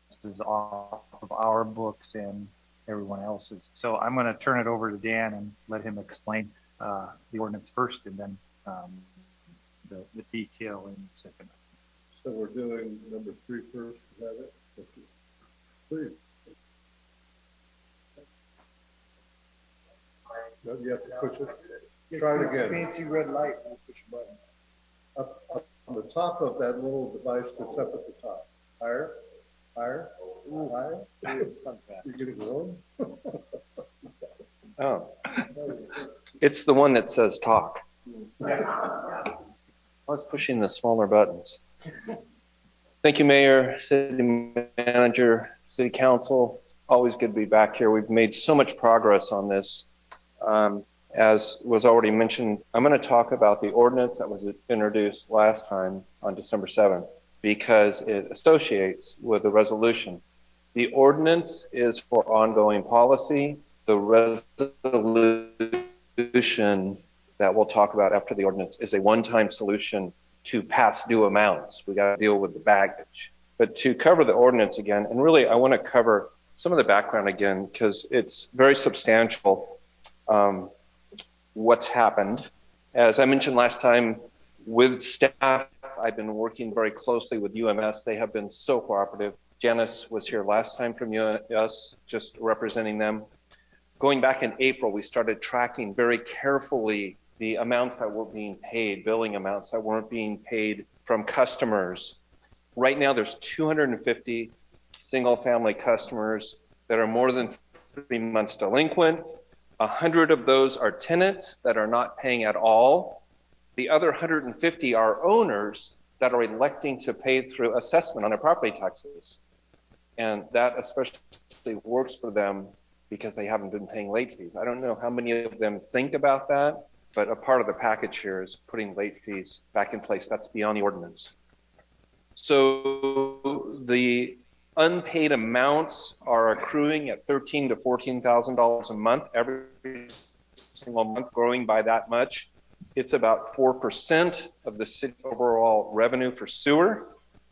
is off of our books and everyone else's. So I'm going to turn it over to Dan and let him explain the ordinance first, and then the detail in second. So we're doing number 3 first, is that it? Okay. Please. No, you have to push it. Try it again. Fancy red light, we'll push a button. Up on the top of that little device that's up at the top. Higher, higher, higher. You're getting warm? Oh, it's the one that says talk. I was pushing the smaller buttons. Thank you, Mayor, City Manager, City Council. Always good to be back here. We've made so much progress on this. As was already mentioned, I'm going to talk about the ordinance that was introduced last time on December 7th because it associates with the resolution. The ordinance is for ongoing policy. The resolution that we'll talk about after the ordinance is a one-time solution to past due amounts. We got to deal with the baggage. But to cover the ordinance again, and really I want to cover some of the background again because it's very substantial. What's happened. As I mentioned last time, with staff, I've been working very closely with UMS. They have been so cooperative. Janice was here last time from UMS, just representing them. Going back in April, we started tracking very carefully the amounts that were being paid, billing amounts that weren't being paid from customers. Right now, there's 250 single-family customers that are more than 3 months delinquent. 100 of those are tenants that are not paying at all. The other 150 are owners that are electing to pay through assessment on their property taxes. And that especially works for them because they haven't been paying late fees. I don't know how many of them think about that, but a part of the package here is putting late fees back in place. That's beyond the ordinance. So the unpaid amounts are accruing at $13,000 to $14,000 a month, every single month, growing by that much. It's about 4% of the city overall revenue for sewer.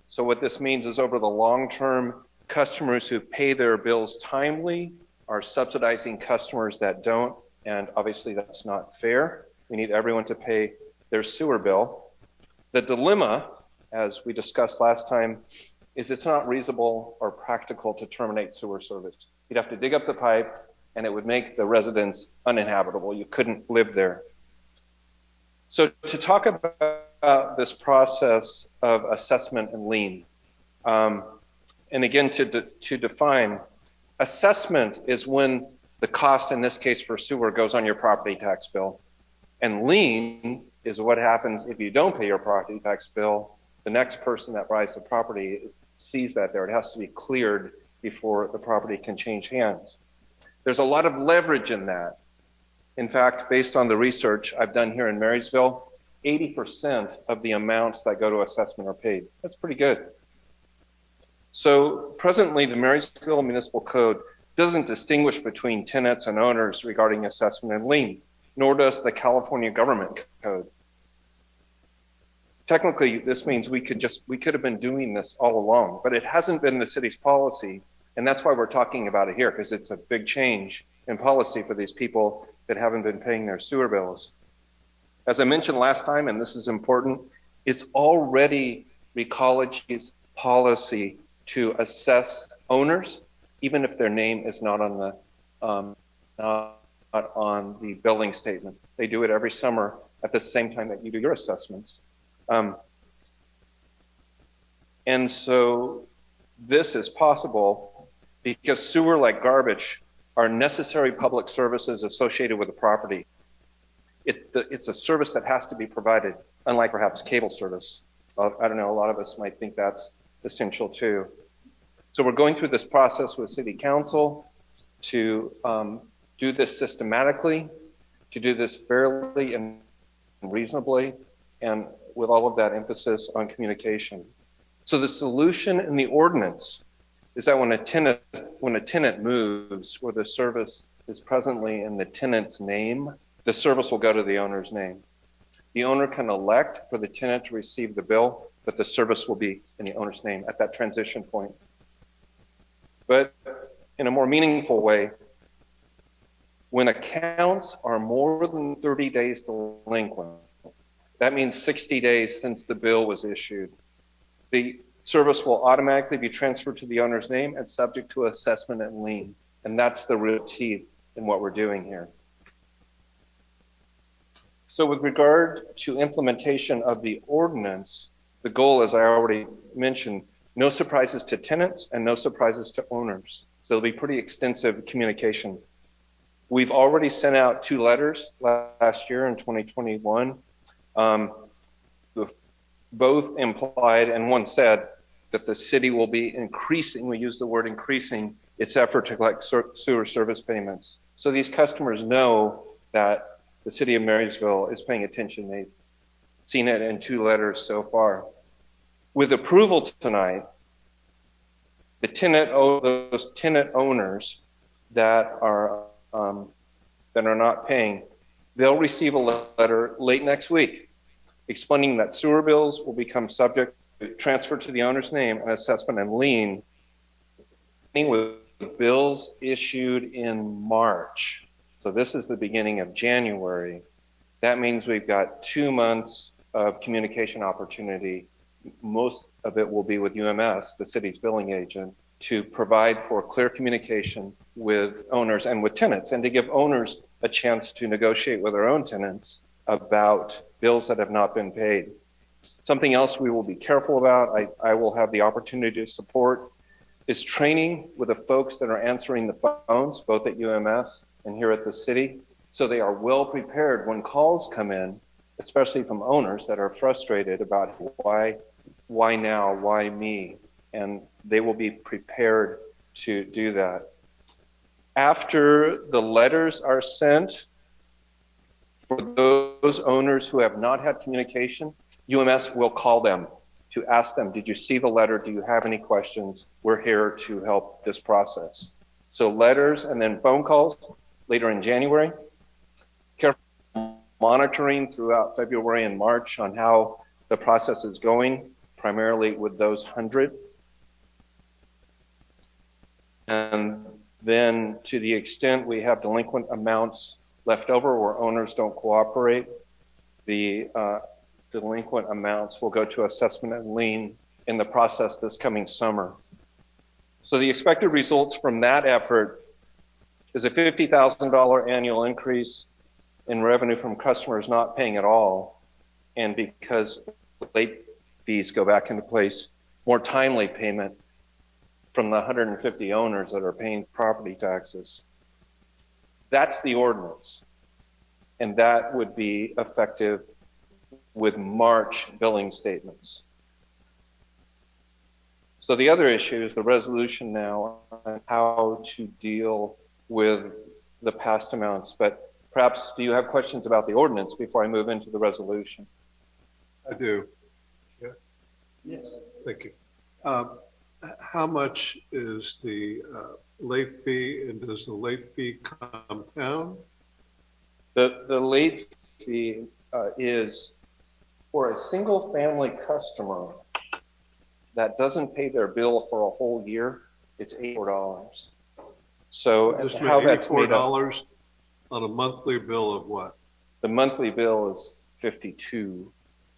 So what this means is over the long term, customers who pay their bills timely are subsidizing customers that don't. And obviously that's not fair. We need everyone to pay their sewer bill. The dilemma, as we discussed last time, is it's not reasonable or practical to terminate sewer service. You'd have to dig up the pipe and it would make the residents uninhabitable. You couldn't live there. So to talk about this process of assessment and lien, and again, to define, assessment is when the cost, in this case for sewer, goes on your property tax bill. And lien is what happens if you don't pay your property tax bill. The next person that buys the property sees that there. It has to be cleared before the property can change hands. There's a lot of leverage in that. In fact, based on the research I've done here in Marysville, 80% of the amounts that go to assessment are paid. That's pretty good. So presently, the Marysville Municipal Code doesn't distinguish between tenants and owners regarding assessment and lien, nor does the California Government Code. Technically, this means we could have been doing this all along, but it hasn't been the city's policy. And that's why we're talking about it here, because it's a big change in policy for these people that haven't been paying their sewer bills. As I mentioned last time, and this is important, it's already Recology's policy to assess owners, even if their name is not on the billing statement. They do it every summer at the same time that you do your assessments. And so this is possible because sewer, like garbage, are necessary public services associated with the property. It's a service that has to be provided, unlike perhaps cable service. I don't know, a lot of us might think that's essential too. So we're going through this process with City Council to do this systematically, to do this fairly and reasonably, and with all of that emphasis on communication. So the solution in the ordinance is that when a tenant moves where the service is presently in the tenant's name, the service will go to the owner's name. The owner can elect for the tenant to receive the bill, but the service will be in the owner's name at that transition point. But in a more meaningful way, when accounts are more than 30 days delinquent, that means 60 days since the bill was issued, the service will automatically be transferred to the owner's name and subject to assessment and lien. And that's the real teeth in what we're doing here. So with regard to implementation of the ordinance, the goal, as I already mentioned, no surprises to tenants and no surprises to owners. So it'll be pretty extensive communication. We've already sent out 2 letters last year in 2021. Both implied, and one said, that the city will be increasing, we use the word increasing, its effort to collect sewer service payments. So these customers know that the city of Marysville is paying attention. They've seen it in 2 letters so far. With approval tonight, those tenant owners that are not paying, they'll receive a letter late next week explaining that sewer bills will become subject to transfer to the owner's name and assessment and lien with bills issued in March. So this is the beginning of January. That means we've got 2 months of communication opportunity. Most of it will be with UMS, the city's billing agent, to provide for clear communication with owners and with tenants, and to give owners a chance to negotiate with their own tenants about bills that have not been paid. Something else we will be careful about, I will have the opportunity to support, is training with the folks that are answering the phones, both at UMS and here at the city, so they are well prepared when calls come in, especially from owners that are frustrated about why now, why me? And they will be prepared to do that. After the letters are sent, for those owners who have not had communication, UMS will call them to ask them, did you see the letter? Do you have any questions? We're here to help this process. So letters and then phone calls later in January. Careful monitoring throughout February and March on how the process is going, primarily with those 100. And then to the extent we have delinquent amounts left over where owners don't cooperate, the delinquent amounts will go to assessment and lien in the process this coming summer. So the expected results from that effort is a $50,000 annual increase in revenue from customers not paying at all. And because late fees go back into place, more timely payment from the 150 owners that are paying property taxes. That's the ordinance. And that would be effective with March billing statements. So the other issue is the resolution now on how to deal with the past amounts. But perhaps, do you have questions about the ordinance before I move into the resolution? I do. Yeah. Yes. Thank you. How much is the late fee, and does the late fee compound? The late fee is for a single family customer that doesn't pay their bill for a whole year, it's $84. So Just how that's made up, $84 on a monthly bill of what? the monthly bill is $52.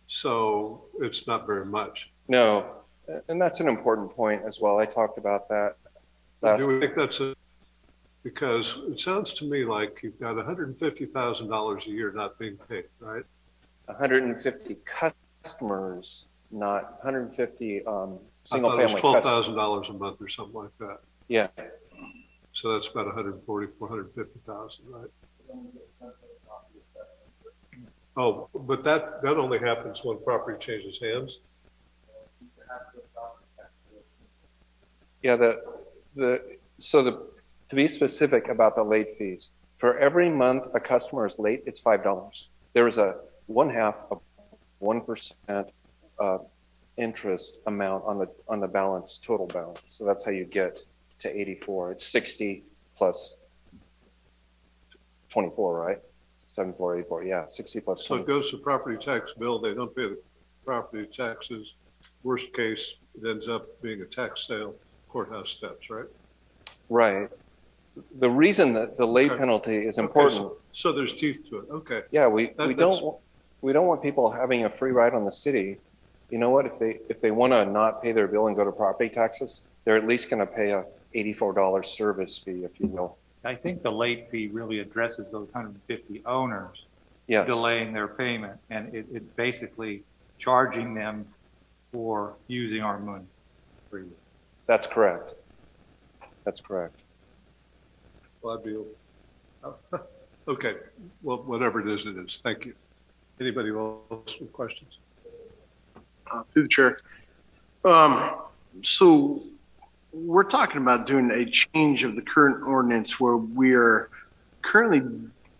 So it's not very much. No, and that's an important point as well. I talked about that last. Do we think that's because it sounds to me like you've got $150,000 a year not being paid, right? 150 customers, not 150 single family it was customers. $12,000 a month or something like that. Yeah. So that's about 150,000, right? Oh, but that only happens when property changes hands. Yeah, to be specific about the late fees, for every month a customer is late, it's $5. There is a 1/2% interest amount on the balance, total balance. So that's how you get to 84. It's 60 plus 24, right? 74, 84, yeah, 60 plus 20. So it goes to property tax bill. They don't pay the property taxes. Worst case, it ends up being a tax sale, courthouse steps, right? Right. The reason that the late Okay. penalty is Okay, important. so there's teeth to it. Okay. Yeah, we That's- don't want people having a free ride on the city. You know what? If they want to not pay their bill and go to property taxes, they're at least going to pay a $84 service fee, if you will. I think the late fee really addresses those 150 owners Yes. delaying their payment, and it's basically charging them for using our money freely. That's correct. That's correct. Well, I'd be, okay, well, whatever it is. Thank you. Anybody else with questions? Through the chair. So we're talking about doing a change of the current ordinance where we are currently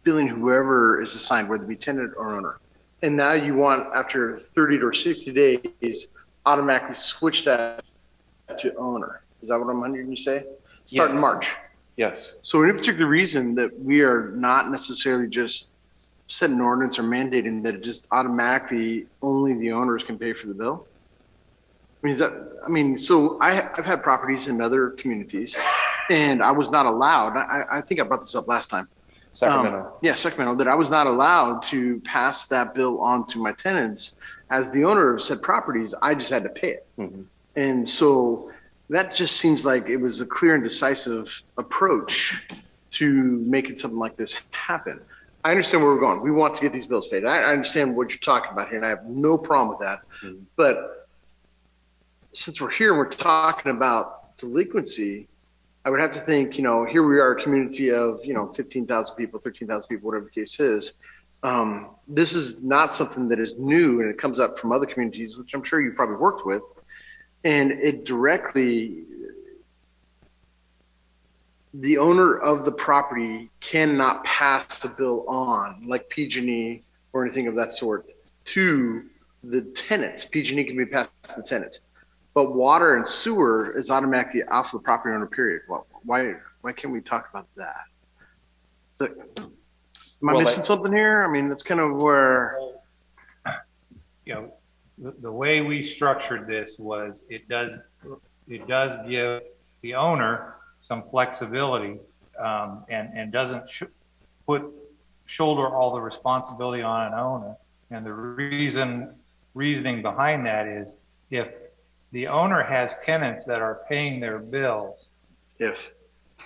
billing whoever is assigned, whether it be tenant or owner. And now you want, after 30 or 60 days, automatically switch that to owner. Is that what I'm hearing you say? Start in Yes. March. Yes. So any particular reason that we are not necessarily just setting an ordinance or mandating that it just automatically only the owners can pay for the bill? So I've had properties in other communities and I was not allowed, I think I brought this up last time. Sacramento. Sacramento, that I was not allowed to pass that bill on to my tenants. As the owner of said properties, I just had to pay it. Mhm. And so that just seems like it was a clear and decisive approach to making something like this happen. I understand where we're going. We want to get these bills paid. I understand what you're talking about here, and I have no problem with that. Mhm. But since we're here and we're talking about delinquency, I would have to think, here we are, a community of, 15,000 people, 13,000 people, whatever the case is. This is not something that is new, and it comes up from other communities, which I'm sure you probably worked with. And it directly, the owner of the property cannot pass the bill on, like PG&E or anything of that sort, to the tenant. PG&E can be passed to the tenant. But water and sewer is automatically off the property owner, period. Why can't we talk about that? Am I Well, missing something here? I mean, that's kind of where. The way we structured this was it does give the owner some flexibility, and doesn't shoulder all the responsibility on an owner. And the reasoning behind that is if the owner has tenants that are paying their bills, If.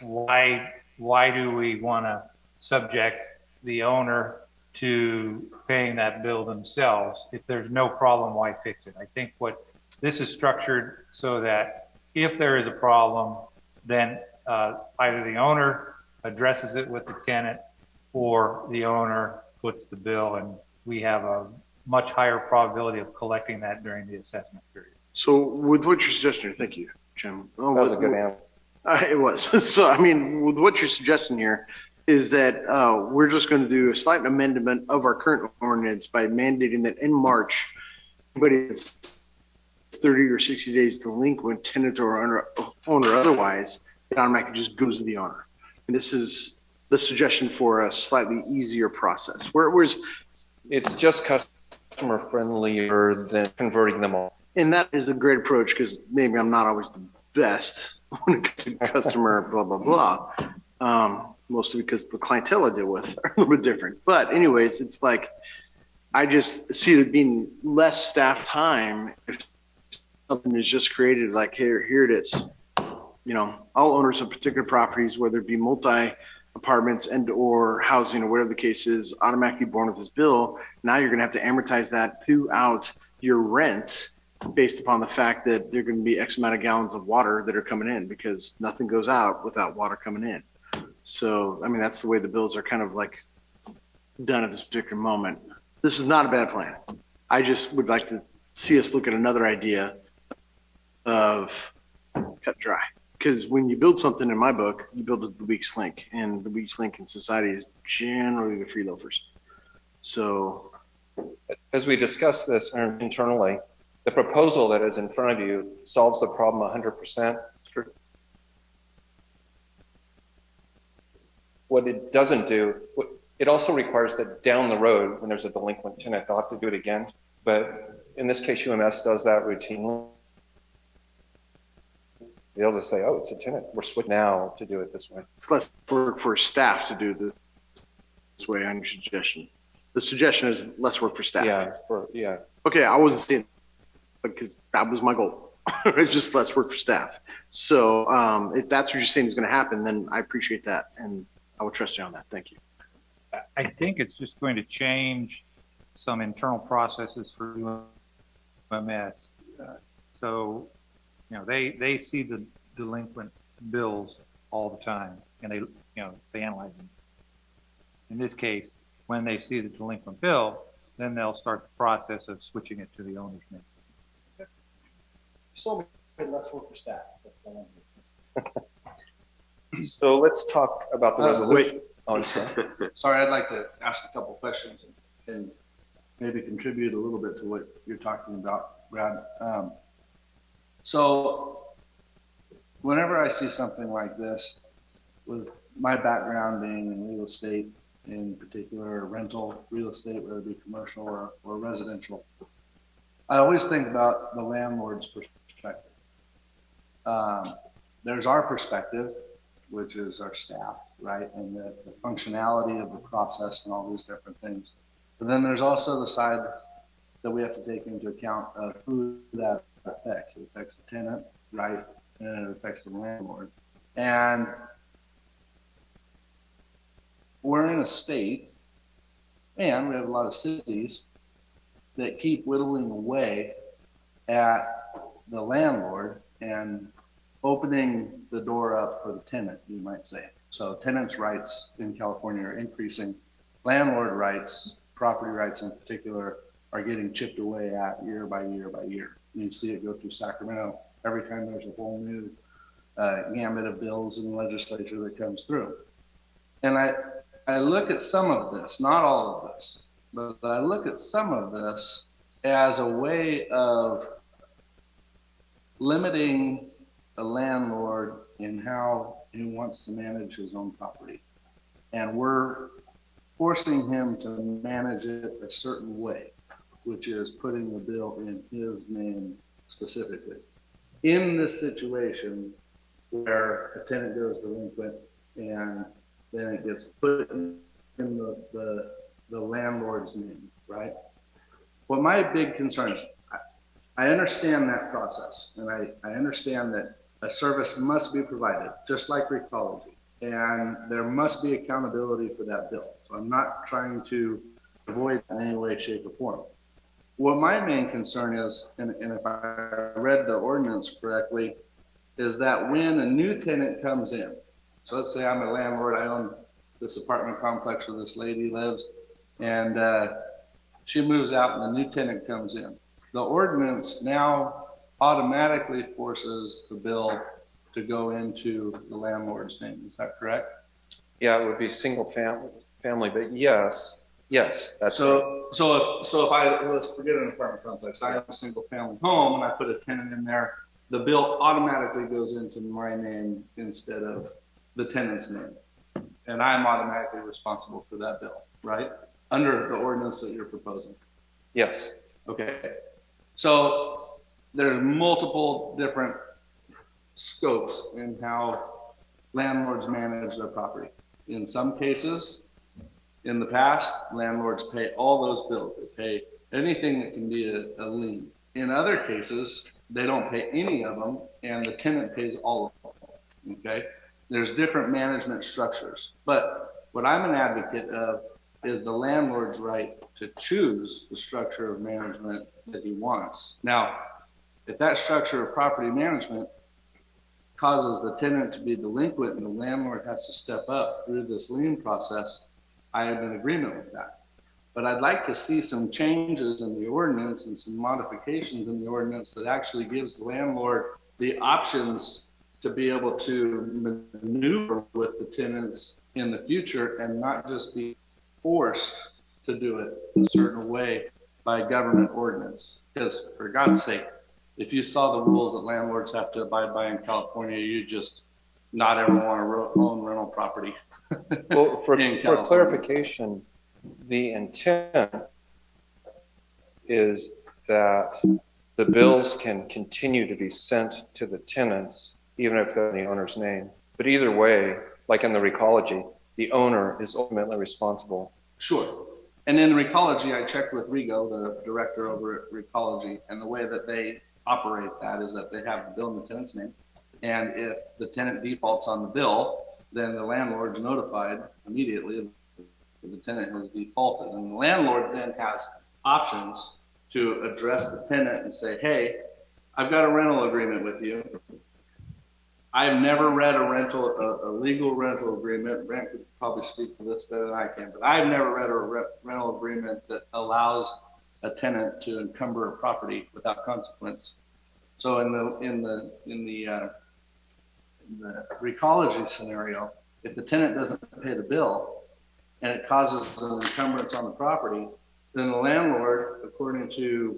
why do we want to subject the owner to paying that bill themselves? If there's no problem, why fix it? I think what this is structured so that if there is a problem, then either the owner addresses it with the tenant or the owner puts the bill, and we have a much higher probability of collecting that during the assessment period. So with what you're suggesting here, thank you, Jim. That was a good answer. It was. So, I mean, with what you're suggesting here is that we're just going to do a slight amendment of our current ordinance by mandating that in March, anybody that's 30 or 60 days delinquent, tenant or owner otherwise, it automatically just goes to the owner. And this is the suggestion for a slightly easier process. Whereas, It's just customer friendlier than converting them all. and that is a great approach because maybe I'm not always the best when it comes to customer blah, blah, blah. Mostly because the clientele I deal with are a little bit different. But anyways, it's like, I just see it being less staff time if something is just created like, here it is. All owners of particular properties, whether it be multi-apartments and or housing or whatever the case is, automatically born with this bill. Now you're going to have to amortize that throughout your rent based upon the fact that there are going to be X amount of gallons of water that are coming in because nothing goes out without water coming in. So, I mean, that's the way the bills are kind of like done at this particular moment. This is not a bad plan. I just would like to see us look at another idea of cut dry. Because when you build something in my book, you build the weakest link. And the weakest link in society is generally the free loafers. So, As we discussed this internally, the proposal that is in front of you solves the problem 100%. What it doesn't do, it also requires that down the road, when there's a delinquent tenant, they'll have to do it again. But in this case, UMS does that routinely. They'll just say, oh, it's a tenant. We're switching now to do it this way. It's less work for staff to do this way on your suggestion. The suggestion is less work for staff. Yeah. Okay, I wasn't saying because that was my goal. It's just less work for staff. So if that's what you're saying is going to happen, then I appreciate that, and I will trust you on that. Thank you. I think it's just going to change some internal processes for UMS. So, you know, they see the delinquent bills all the time, and they analyze them. In this case, when they see the delinquent bill, then they'll start the process of switching it to the owner's name. So less work for staff. That's what So let's talk about the resolution. Oh, I'm sorry. Sorry, I'd like to ask a couple questions and maybe contribute a little bit to what you're talking about, Brad. So whenever I see something like this, with my background being in real estate, in particular rental real estate, whether it be commercial or residential, I always think about the landlord's perspective. There's our perspective, which is our staff, right? And the functionality of the process and all these different things. But then there's also the side that we have to take into account of who that affects. It affects the tenant, right? And it affects the landlord. And we're in a state, and we have a lot of cities that keep whittling away at the landlord and opening the door up for the tenant, you might say. So tenants' rights in California are increasing. Landlord rights, property rights in particular, are getting chipped away at year by year by year. You see it go through Sacramento every time there's a whole new gamut of bills in the legislature that comes through. And I look at some of this, not all of this, but I look at some of this as a way of limiting a landlord in how he wants to manage his own property. And we're forcing him to manage it a certain way, which is putting the bill in his name specifically. In this situation where a tenant goes delinquent and then it gets put in the landlord's name, right? What my big concern is, I understand that process, and I understand that a service must be provided, just like recology, and there must be accountability for that bill. So I'm not trying to avoid in any way, shape, or form. What my main concern is, and if I read the ordinance correctly, is that when a new tenant comes in, so let's say I'm a landlord, I own this apartment complex where this lady lives, and she moves out and a new tenant comes in. The ordinance now automatically forces the bill to go into the landlord's name. Is that correct? Yeah, it would be single family, but yes, that's right. So if let's forget an apartment complex, I have a single family home and I put a tenant in there, the bill automatically goes into my name instead of the tenant's name. And I'm automatically responsible for that bill, right? Under the ordinance that you're proposing. Yes. Okay. So there's multiple different scopes in how landlords manage their property. In some cases, in the past, landlords pay all those bills. They pay anything that can be a lien. In other cases, they don't pay any of them, and the tenant pays all of them. Okay? There's different management structures. But what I'm an advocate of is the landlord's right to choose the structure of management that he wants. Now, if that structure of property management causes the tenant to be delinquent and the landlord has to step up through this lien process, I am in agreement with that. But I'd like to see some changes in the ordinance and some modifications in the ordinance that actually gives the landlord the options to be able to maneuver with the tenants in the future and not just be forced to do it a certain way by government ordinance. Because for God's sake, if you saw the rules that landlords have to abide by in California, you just not ever want to own rental property. Well, for clarification, the intent is that the bills can continue to be sent to the tenants even if they're in the owner's name. But either way, like in the recology, the owner is ultimately responsible. Sure. And in Recology, I checked with Rigo, the director over at Recology, and the way that they operate that is that they have the bill in the tenant's name. And if the tenant defaults on the bill, then the landlord's notified immediately that the tenant has defaulted. And the landlord then has options to address the tenant and say, hey, I've got a rental agreement with you. I've never read a legal rental agreement. Brent could probably speak to this better than I can, but I've never read a rental agreement that allows a tenant to encumber a property without consequence. So in the Recology scenario, if the tenant doesn't pay the bill and it causes an encumbrance on the property, then the landlord, according to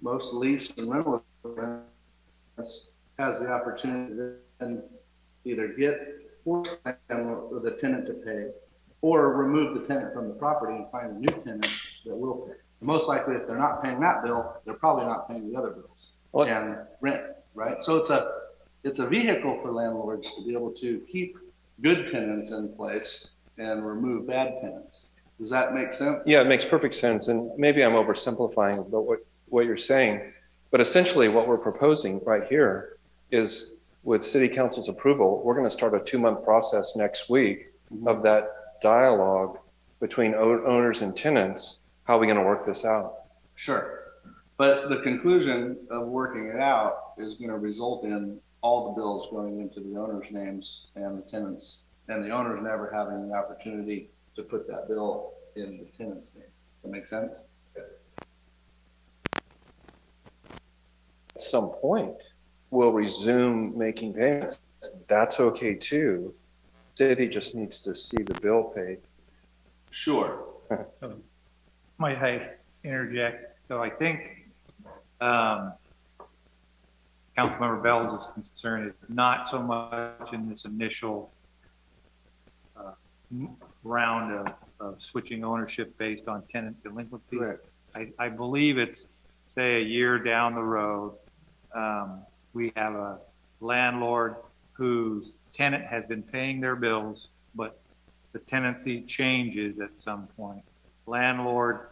most lease and rental agreements, has the opportunity to then either force the tenant to pay or remove the tenant from the property and find a new tenant that will pay. Most likely, if they're not paying that bill, they're probably not paying the other bills and rent, right? So it's a vehicle for landlords to be able to keep good tenants in place and remove bad tenants. Does that make sense? Yeah, it makes perfect sense. And maybe I'm oversimplifying about what you're saying, but essentially what we're proposing right here is, with City Council's approval, we're going to start a 2-month process next week of that dialogue between owners and tenants. How are we going to work this out? Sure. But the conclusion of working it out is going to result in all the bills going into the owner's names and the tenants, and the owners never having the opportunity to put that bill in the tenant's name. That make sense? At some point, we'll resume making payments. That's okay too. City just needs to see the bill paid. Sure. So might I interject? So I think Councilmember Bell's concern is not so much in this initial round of switching ownership based on tenant delinquencies. Right. I believe it's, say, a year down the road, we have a landlord whose tenant has been paying their bills, but the tenancy changes at some point. Landlord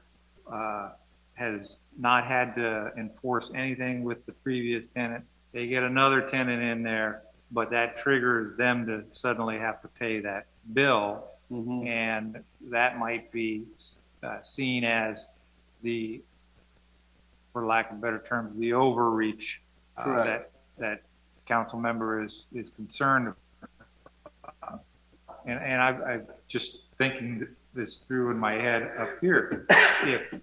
has not had to enforce anything with the previous tenant. They get another tenant in there, but that triggers them to suddenly have to pay that bill. Mm-hmm. And that might be seen as the, for lack of better terms, the overreach that council member is concerned about. And I've just thinking this through in my head up here. If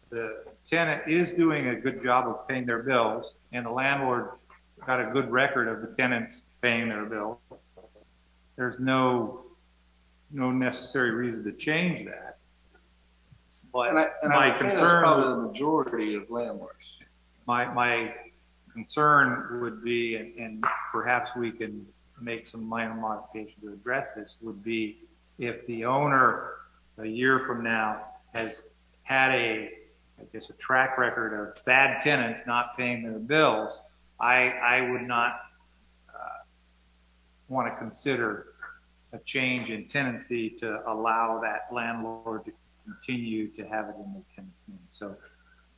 the tenant is doing a good job of paying their bills and the landlord's got a good record of the tenants paying their bills, there's no necessary reason to change that. But my concern, probably the majority of landlords. My concern would be, and perhaps we can make some minor modification to address this, would be if the owner a year from now has had a track record of bad tenants not paying their bills, I would not want to consider a change in tenancy to allow that landlord to continue to have it in the tenant's name. So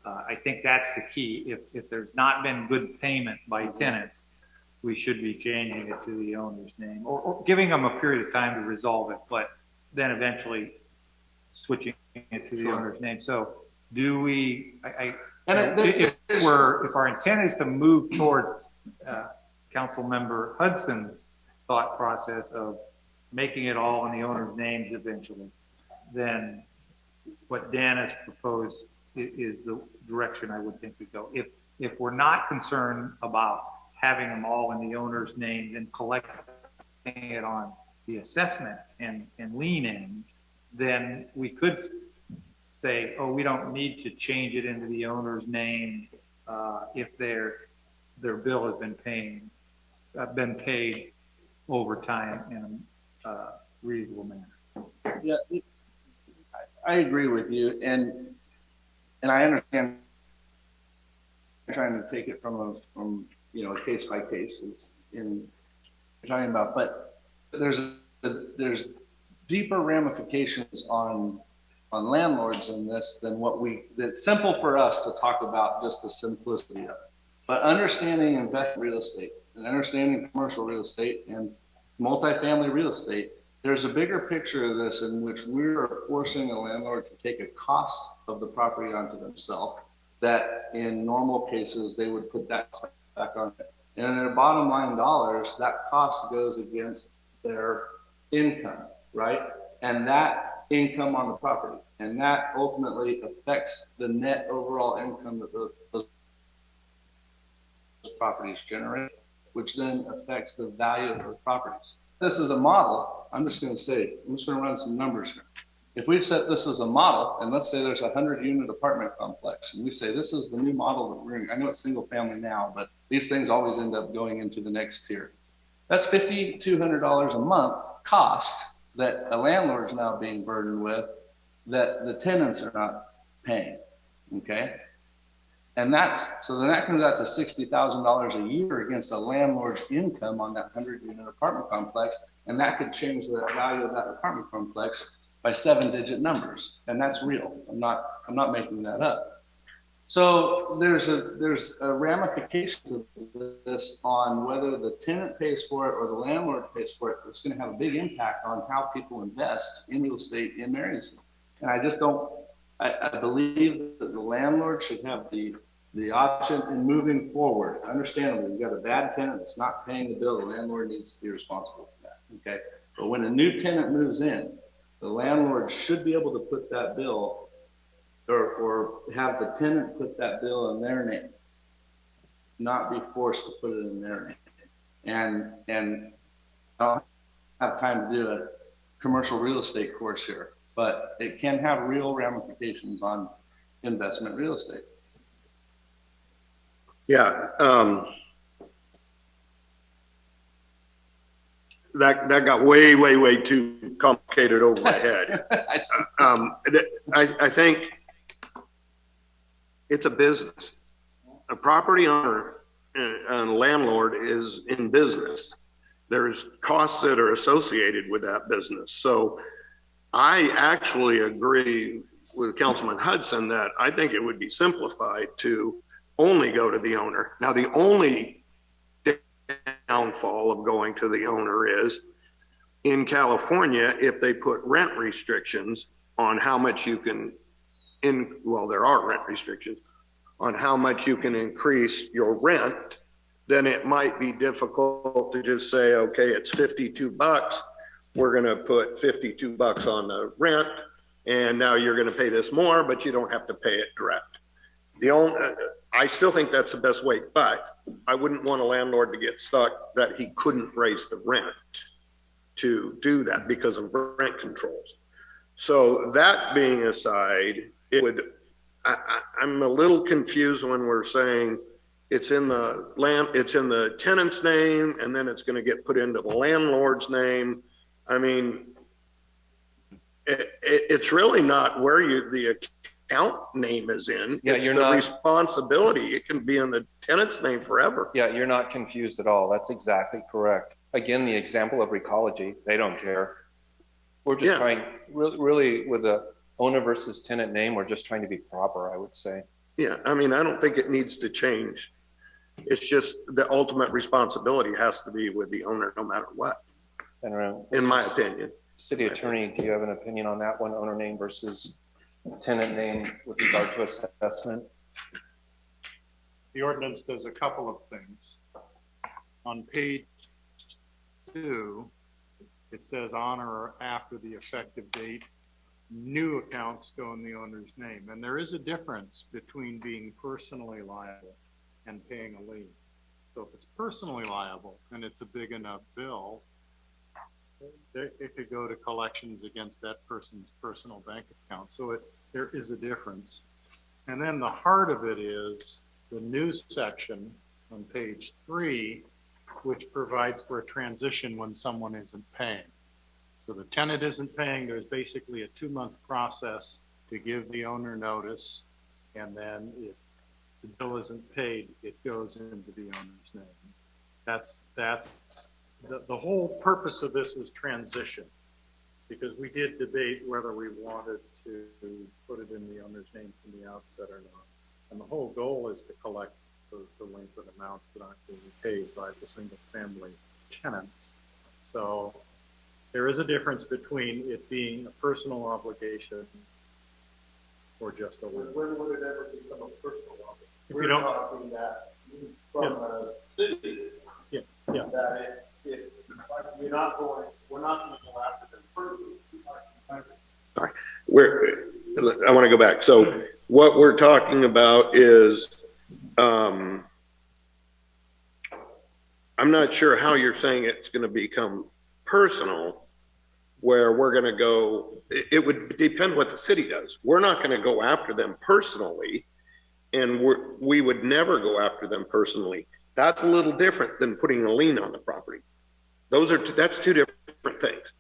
I think that's the key. If there's not been good payment by tenants, we should be changing it to the owner's name or giving them a period of time to resolve it, but then eventually switching it to the owner's name. So do we, if our intent is to move towards Council Member Hudson's thought process of making it all in the owner's names eventually, then what Dan has proposed is the direction I would think we go. If we're not concerned about having them all in the owner's names and collecting it on the assessment and lien end, then we could say, oh, we don't need to change it into the owner's name if their bill has been paid over time in a reasonable manner. Yeah, I agree with you, and I understand trying to take it from you know, case by case is in you're talking about, but there's deeper ramifications on landlords in this than it's simple for us to talk about just the simplicity of it. But understanding investment real estate and understanding commercial real estate and multifamily real estate, there's a bigger picture of this in which we're forcing a landlord to take a cost of the property onto themselves that in normal cases they would put that back on it. And in their bottom line dollars, that cost goes against their income, right? And that income on the property. And that ultimately affects the net overall income that those properties generate, which then affects the value of those properties. This is a model. I'm just going to run some numbers here. If we set this as a model, and let's say there's a 100-unit apartment complex, and we say this is the new model that we're in. I know it's single family now, but these things always end up going into the next tier. That's $5,200 a month cost that a landlord's now being burdened with that the tenants are not paying, okay? And so then that comes out to $60,000 a year against a landlord's income on that 100-unit apartment complex, and that could change the value of that apartment complex by 7-digit numbers, and that's real. I'm not making that up. So there's a ramification to this on whether the tenant pays for it or the landlord pays for it. It's going to have a big impact on how people invest in real estate in Marysville. And I just don't. I believe that the landlord should have the option in moving forward. Understandably, you've got a bad tenant that's not paying the bill. The landlord needs to be responsible for that. Okay, but when a new tenant moves in, the landlord should be able to put that bill or have the tenant put that bill in their name, not be forced to put it in their name. And I don't have time to do a commercial real estate course here, but it can have real ramifications on investment real estate. Yeah. That got way too complicated over my head. I think it's a business. A property owner and a landlord is in business. There's costs that are associated with that business. So I actually agree with Councilman Hudson that I think it would be simplified to only go to the owner. Now, the only downfall of going to the owner is in California, if they put rent restrictions on how much you can there are rent restrictions on how much you can increase your rent, then it might be difficult to just say, okay, it's $52. We're going to put $52 on the rent, and now you're going to pay this more, but you don't have to pay it direct. I still think that's the best way, but I wouldn't want a landlord to get stuck that he couldn't raise the rent to do that because of rent controls. So that being aside, I'm a little confused when we're saying it's in the tenant's name, and then it's going to get put into the landlord's name. I mean, it's really not where the account name is in. Yeah, it's the responsibility. It can be in the tenant's name forever. Yeah, you're not confused at all. That's exactly correct. Again, the example of ecology, they don't care. We're just trying, really with the owner versus tenant name, we're just trying to be proper, I would say. Yeah, I mean, I don't think it needs to change. It's just the ultimate responsibility has to be with the owner no matter what, in my opinion. City Attorney, do you have an opinion on that one, owner name versus tenant name with regard to assessment? The ordinance does a couple of things. On page 2, it says on or after the effective date, new accounts go in the owner's name. And there is a difference between being personally liable and paying a lien. So if it's personally liable and it's a big enough bill, it could go to collections against that person's personal bank account. So there is a difference. And then the heart of it is the new section on page 3, which provides for a transition when someone isn't paying. So the tenant isn't paying. There's basically a 2-month process to give the owner notice. And then if the bill isn't paid, it goes into the owner's name. That's the whole purpose of this was transition, because we did debate whether we wanted to put it in the owner's name from the outset or not. And the whole goal is to collect those delinquent amounts that aren't being paid by the single family tenants. So there is a difference between it being a personal obligation or just a loan. When would it ever become a personal obligation? If you don't, Talking that from a city. Yeah. That if we're not going to go after them personally. I want to go back. So what we're talking about is, I'm not sure how you're saying it's going to become personal, where we're going to go, it would depend what the city does. We're not going to go after them personally, and we would never go after them personally. That's a little different than putting a lien on the property. That's two different things.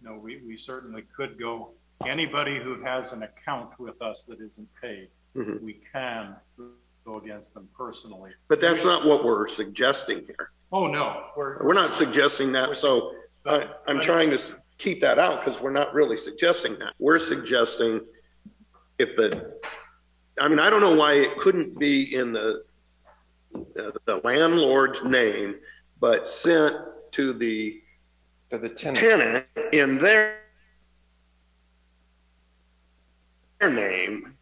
no, we certainly could go, anybody who has an account with us that isn't paid, we can go against them personally. But that's not what we're suggesting here. Oh, no. We're not suggesting that. So I'm trying to keep that out, because we're not really suggesting that. We're suggesting I don't know why it couldn't be in the landlord's name, but sent to the tenant in their name,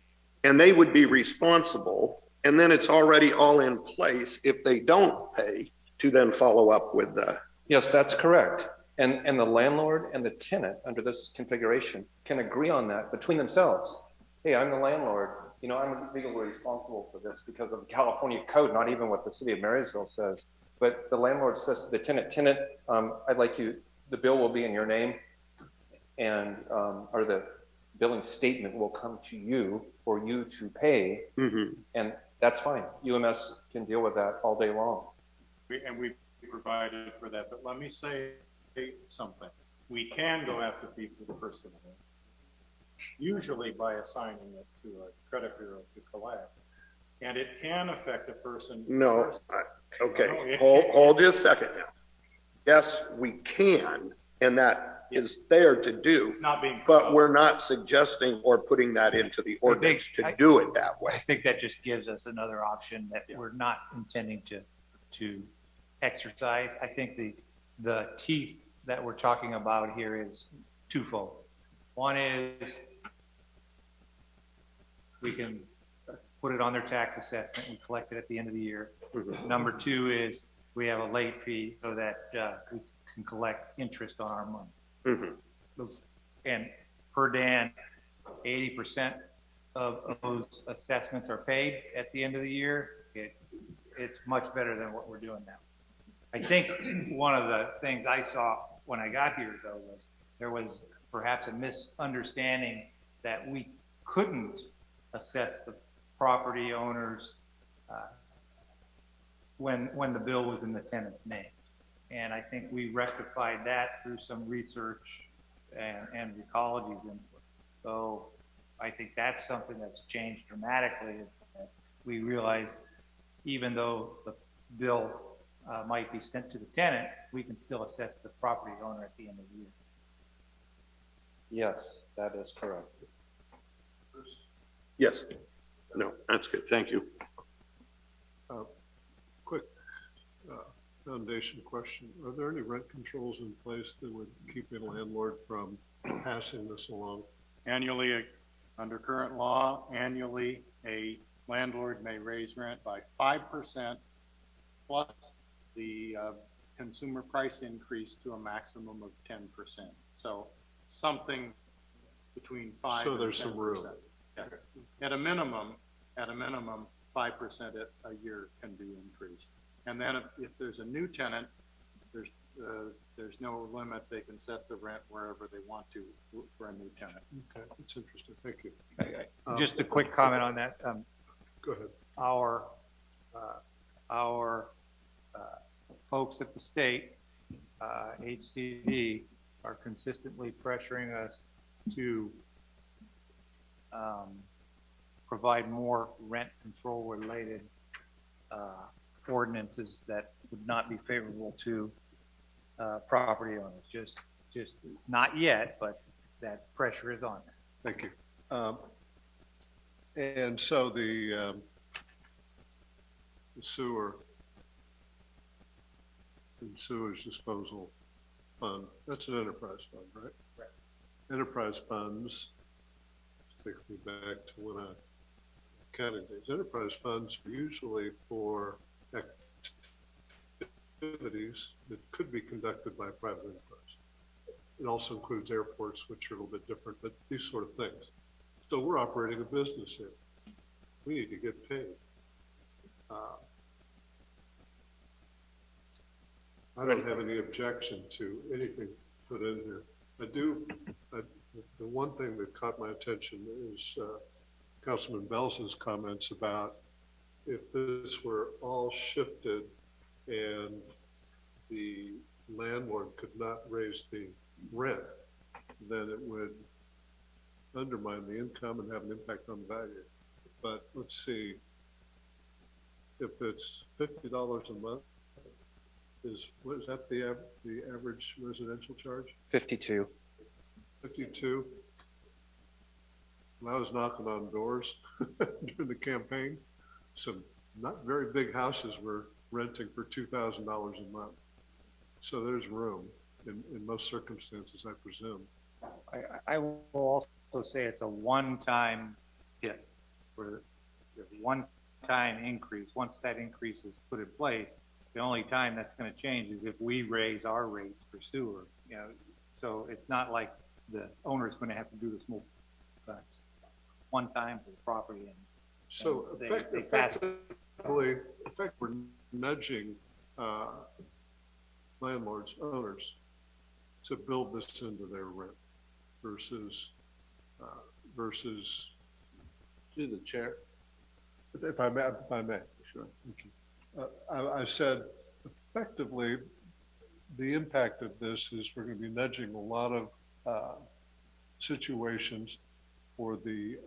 and they would be responsible. And then it's already all in place if they don't pay, to then follow up with the. Yes, that's correct. And the landlord and the tenant under this configuration can agree on that between themselves. Hey, I'm the landlord. I'm legally responsible for this because of the California code, not even what the city of Marysville says. But the landlord says to the tenant, I'd like the bill will be in your name, and or the billing statement will come to you for you to pay, and that's fine. UMS can deal with that all day long. And we provided for that, but let me say something. We can go after people personally, usually by assigning it to a credit bureau to collect. And it can affect a person. No, okay, hold just a second now. Yes, we can, and that is there to do. It's not being. But we're not suggesting or putting that into the ordinance to do it that way. I think that just gives us another option that we're not intending to exercise. I think the teeth that we're talking about here is twofold. One is we can put it on their tax assessment and collect it at the end of the year. Number two is we have a late fee so that we can collect interest on our money. And per Dan, 80% of those assessments are paid at the end of the year. It's much better than what we're doing now. I think one of the things I saw when I got here, though, was there was perhaps a misunderstanding that we couldn't assess the property owners when the bill was in the tenant's name. And I think we rectified that through some research and ecology's input. So I think that's something that's changed dramatically, is that we realize even though the bill might be sent to the tenant, we can still assess the property owner at the end of the year. Yes, that is correct. Yes. No, that's good. Thank you. Quick foundation question. Are there any rent controls in place that would keep a landlord from passing this along? Annually, under current law, annually, a landlord may raise rent by 5% plus the consumer price increase to a maximum of 10%. So something between 5 and 10%. So there's some room. Yeah. At a minimum, 5% a year can be increased. And then if there's a new tenant, there's no limit. They can set the rent wherever they want to for a new tenant. Okay, that's interesting. Thank you. Just a quick comment on that. Go ahead. Our folks at the state, HCD, are consistently pressuring us to provide more rent control related ordinances that would not be favorable to property owners. Just not yet, but that pressure is on there. Thank you. And so the sewer and sewage disposal fund, that's an enterprise fund, right? Right. Enterprise funds, takes me back to when I counted days. Enterprise funds are usually for activities that could be conducted by private enterprise. It also includes airports, which are a little bit different, but these sort of things. So we're operating a business here. We need to get paid. I don't have any objection to anything put in here. The one thing that caught my attention is Councilman Bell's comments about if this were all shifted and the landlord could not raise the rent, then it would undermine the income and have an impact on the value. But let's see, if it's $50 a month, what is that the average residential charge? 52. 52. When I was knocking on doors during the campaign, some not very big houses were renting for $2,000 a month. So there's room in most circumstances, I presume. I will also say it's a one-time hit, where there's one-time increase. Once that increase is put in place, the only time that's going to change is if we raise our rates for sewer. You know, so it's not like the owner is going to have to do this multiple times. One time for the property, and so effectively, we're nudging landlords, owners, to build this into their rent versus To the chair. if I may, sure. Thank you. I said effectively the impact of this is we're going to be nudging a lot of situations for the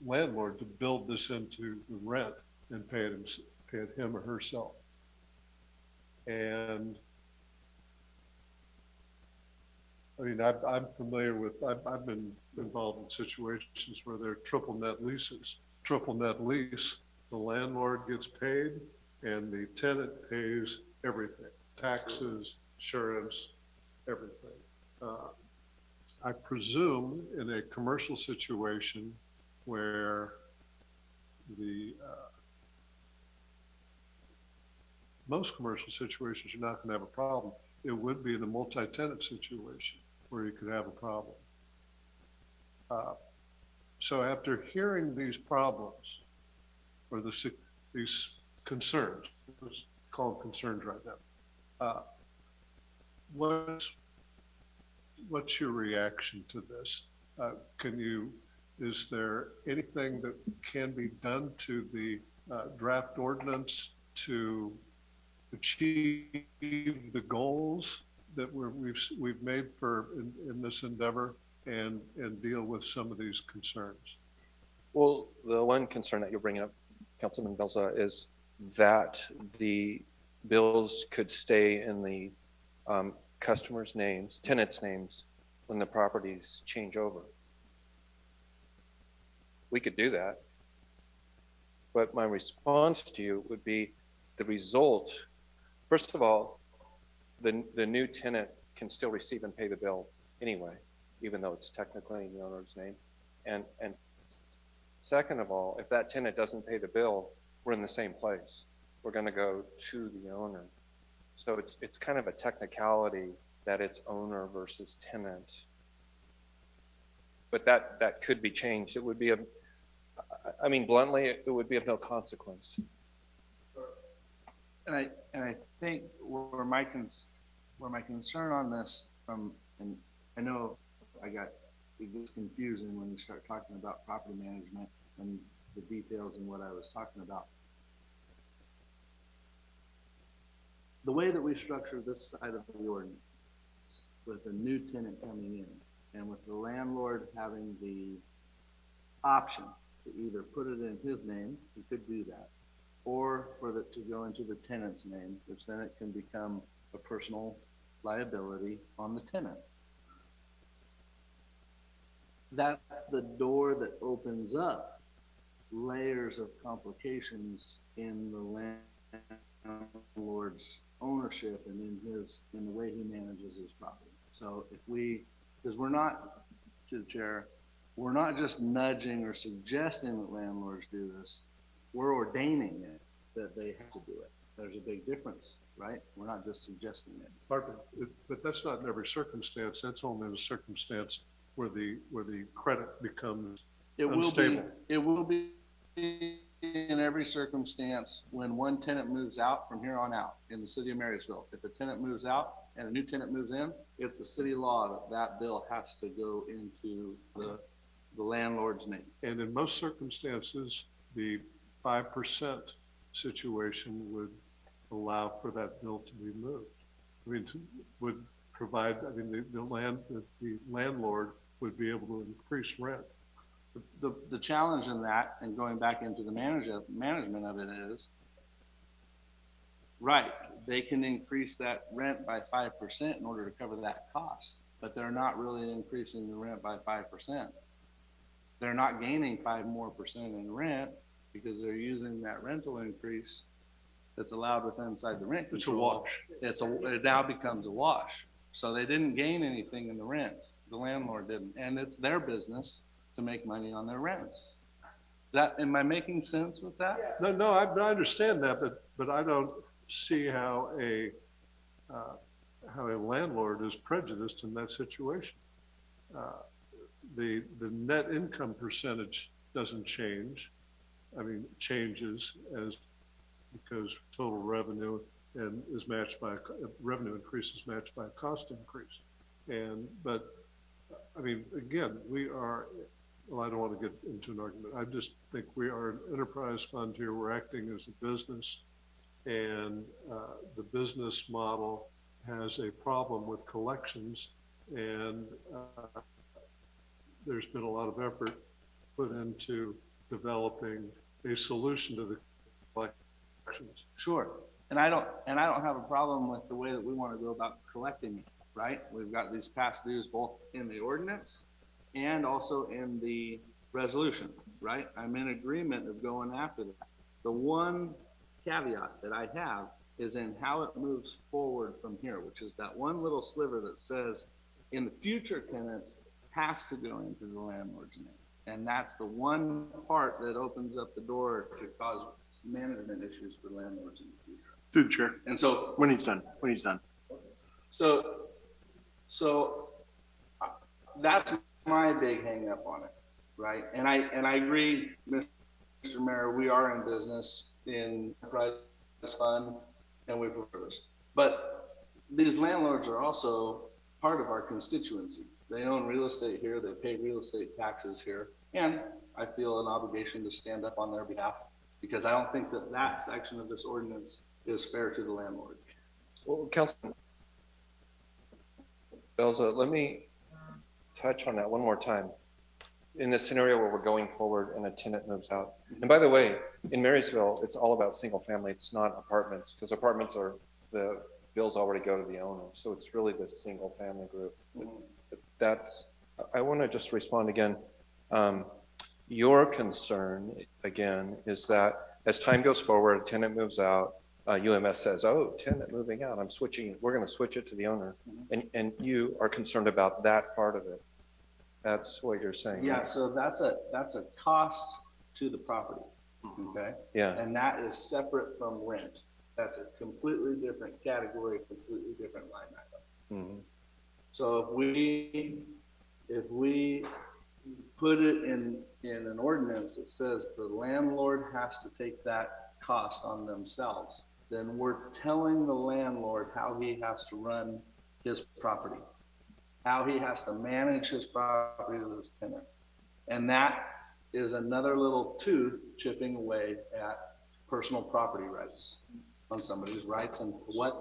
landlord to build this into the rent and pay it him or herself. And I mean, I'm familiar with, I've been involved in situations where there are triple net leases. Triple net lease, the landlord gets paid and the tenant pays everything, taxes, insurance, everything. I presume in a commercial situation where most commercial situations, you're not going to have a problem. It would be in a multi-tenant situation where you could have a problem. So after hearing these problems or these concerns, let's call them concerns right now, what's your reaction to this? Is there anything that can be done to the draft ordinance to achieve the goals that we've made in this endeavor and deal with some of these concerns? Well, the one concern that you're bringing up, Councilman Belza, is that the bills could stay in the customers' names, tenants' names, when the properties change over. We could do that. But my response to you would be the result. First of all, the new tenant can still receive and pay the bill anyway, even though it's technically in the owner's name. And second of all, if that tenant doesn't pay the bill, we're in the same place. We're going to go to the owner. So it's kind of a technicality that it's owner versus tenant. But that could be changed. It would be I mean, bluntly, it would be of no consequence. And I think where my concern on this and I know it gets confusing when you start talking about property management and the details and what I was talking about. The way that we structure this side of the ordinance, with a new tenant coming in and with the landlord having the option to either put it in his name, he could do that, or for it to go into the tenant's name, which then it can become a personal liability on the tenant. That's the door that opens up layers of complications in the landlord's ownership and in the way he manages his property. So because we're not, to the chair, we're not just nudging or suggesting that landlords do this, we're ordaining it, that they have to do it. There's a big difference, right? We're not just suggesting it. Pardon, but that's not in every circumstance. That's only in a circumstance where the credit becomes unstable. It will be in every circumstance when one tenant moves out from here on out in the city of Marysville. If a tenant moves out and a new tenant moves in, it's a city law that bill has to go into the landlord's name. And in most circumstances, the 5% situation would allow for that bill to be moved. I mean, would provide, I mean, the landlord would be able to increase rent. The challenge in that, and going back into the management of it is, right, they can increase that rent by 5% in order to cover that cost, but they're not really increasing the rent by 5%. They're not gaining 5% more in rent because they're using that rental increase that's allowed within inside the rent control. It's a wash. It now becomes a wash. So they didn't gain anything in the rent. The landlord didn't, and it's their business to make money on their rents. Am I making sense with that? No, I understand that, but I don't see how a landlord is prejudiced in that situation. The net income percentage doesn't change. I mean, it changes because total revenue and is matched by revenue increase is matched by a cost increase. But I mean, again, I don't want to get into an argument. I just think we are an enterprise fund here. We're acting as a business, and the business model has a problem with collections, and there's been a lot of effort put into developing a solution to the collections. Sure. And I don't have a problem with the way that we want to go about collecting it, right? We've got these past dues both in the ordinance and also in the resolution, right? I'm in agreement of going after that. The one caveat that I have is in how it moves forward from here, which is that one little sliver that says in the future tenants has to go into the landlord's name. And that's the one part that opens up the door to cause management issues for landlords in the future. Through the chair. And so When he's done. So that's my big hang up on it, right? And I agree, Mr. Mayor, we are in business in enterprise fund and we prefer this. But these landlords are also part of our constituency. They own real estate here, they pay real estate taxes here, and I feel an obligation to stand up on their behalf because I don't think that section of this ordinance is fair to the landlord. Well, Councilman Belza, let me touch on that one more time. In this scenario where we're going forward and a tenant moves out. And by the way, in Marysville, it's all about single family. It's not apartments, because apartments are, the bills already go to the owner. So it's really the single family group. I want to just respond again. Your concern, again, is that as time goes forward, a tenant moves out, UMS says, oh, tenant moving out, we're going to switch it to the owner. And you are concerned about that part of it. That's what you're saying. Yeah, right? so that's a cost to the property, okay? Yeah. And that is separate from rent. That's a completely different category, completely different line item. Mm-hmm. So if we put it in an ordinance that says the landlord has to take that cost on themselves, then we're telling the landlord how he has to run his property, how he has to manage his property to this tenant. And that is another little tooth chipping away at personal property rights on somebody's rights and how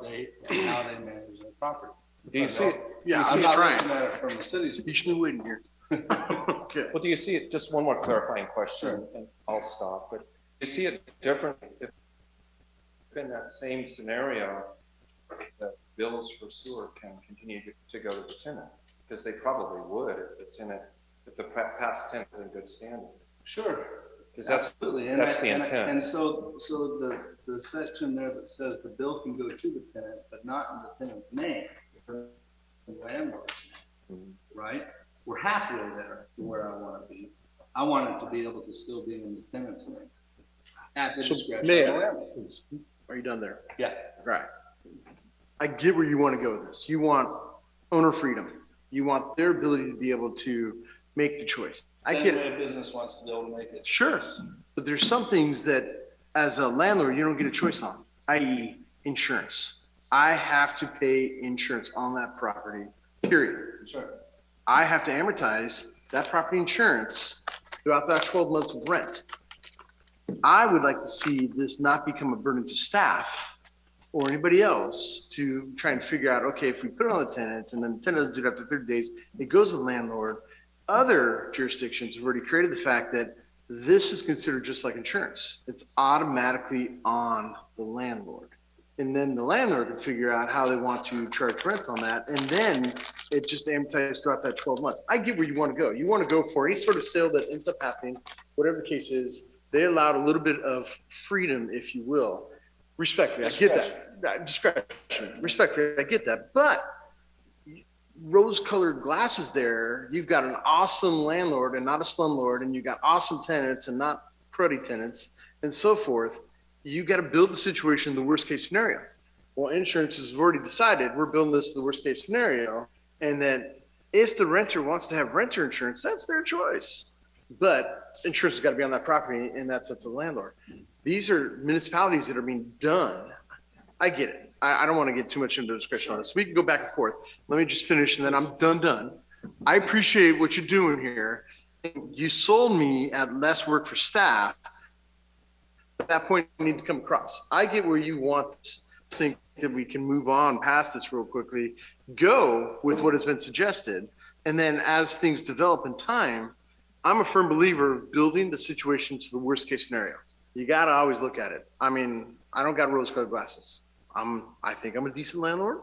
they manage their property. Do you see? Yeah, I'm he's not trying. looking at it from the city's You should be waiting here. Okay. Well, do you see it, just one more clarifying question, Sure. and I'll stop, but do you see it differently if in that same scenario, the bills for sewer can continue to go to the tenant? Because they probably would if the past tenant is in good standing. Sure. Because that's Absolutely. that's the intent. And so the section there that says the bill can go to the tenant, but not in the tenant's name, the landlord's name, right? We're halfway there to where I want to be. I want it to be able to still be in the tenant's name at the So, discretion of Mayor. the landlord. Are you done there? Yeah. Right. I get where you want to go with this. You want owner freedom. You want their ability to be able to make the choice. I Same get way it. a business wants to be able to make it. Sure. But there's some things that as a landlord, you don't get a choice on, i.e. insurance. I have to pay insurance on that property, period. Sure. I have to amortize that property insurance throughout that 12 months of rent. I would like to see this not become a burden to staff or anybody else to try and figure out, okay, if we put it on the tenant and then the tenant doesn't do it after 30 days, it goes to the landlord. Other jurisdictions have already created the fact that this is considered just like insurance. It's automatically on the landlord. And then the landlord can figure out how they want to charge rent on that. And then it just amortizes throughout that 12 months. I get where you want to go. You want to go for any sort of sale that ends up happening, whatever the case is. They allowed a little bit of freedom, if you will. Respectfully, I get that. Discretion. Respectfully, I get that. But rose-colored glasses there, you've got an awesome landlord and not a slumlord, and you've got awesome tenants and not cruddy tenants, and so forth. You got to build the situation in the worst case scenario. Well, insurance has already decided we're building this to the worst case scenario, and then if the renter wants to have renter insurance, that's their choice. But insurance has got to be on that property, and that's up to the landlord. These are municipalities that are being done. I get it. I don't want to get too much into discussion on this. We can go back and forth. Let me just finish, and then I'm done. I appreciate what you're doing here. You sold me at less work for staff. At that point, you need to come across. I get where you want this. Think that we can move on past this real quickly. Go with what has been suggested, and then as things develop in time, I'm a firm believer of building the situation to the worst case scenario. You got to always look at it. I mean, I don't got rose-colored glasses. I think I'm a decent landlord.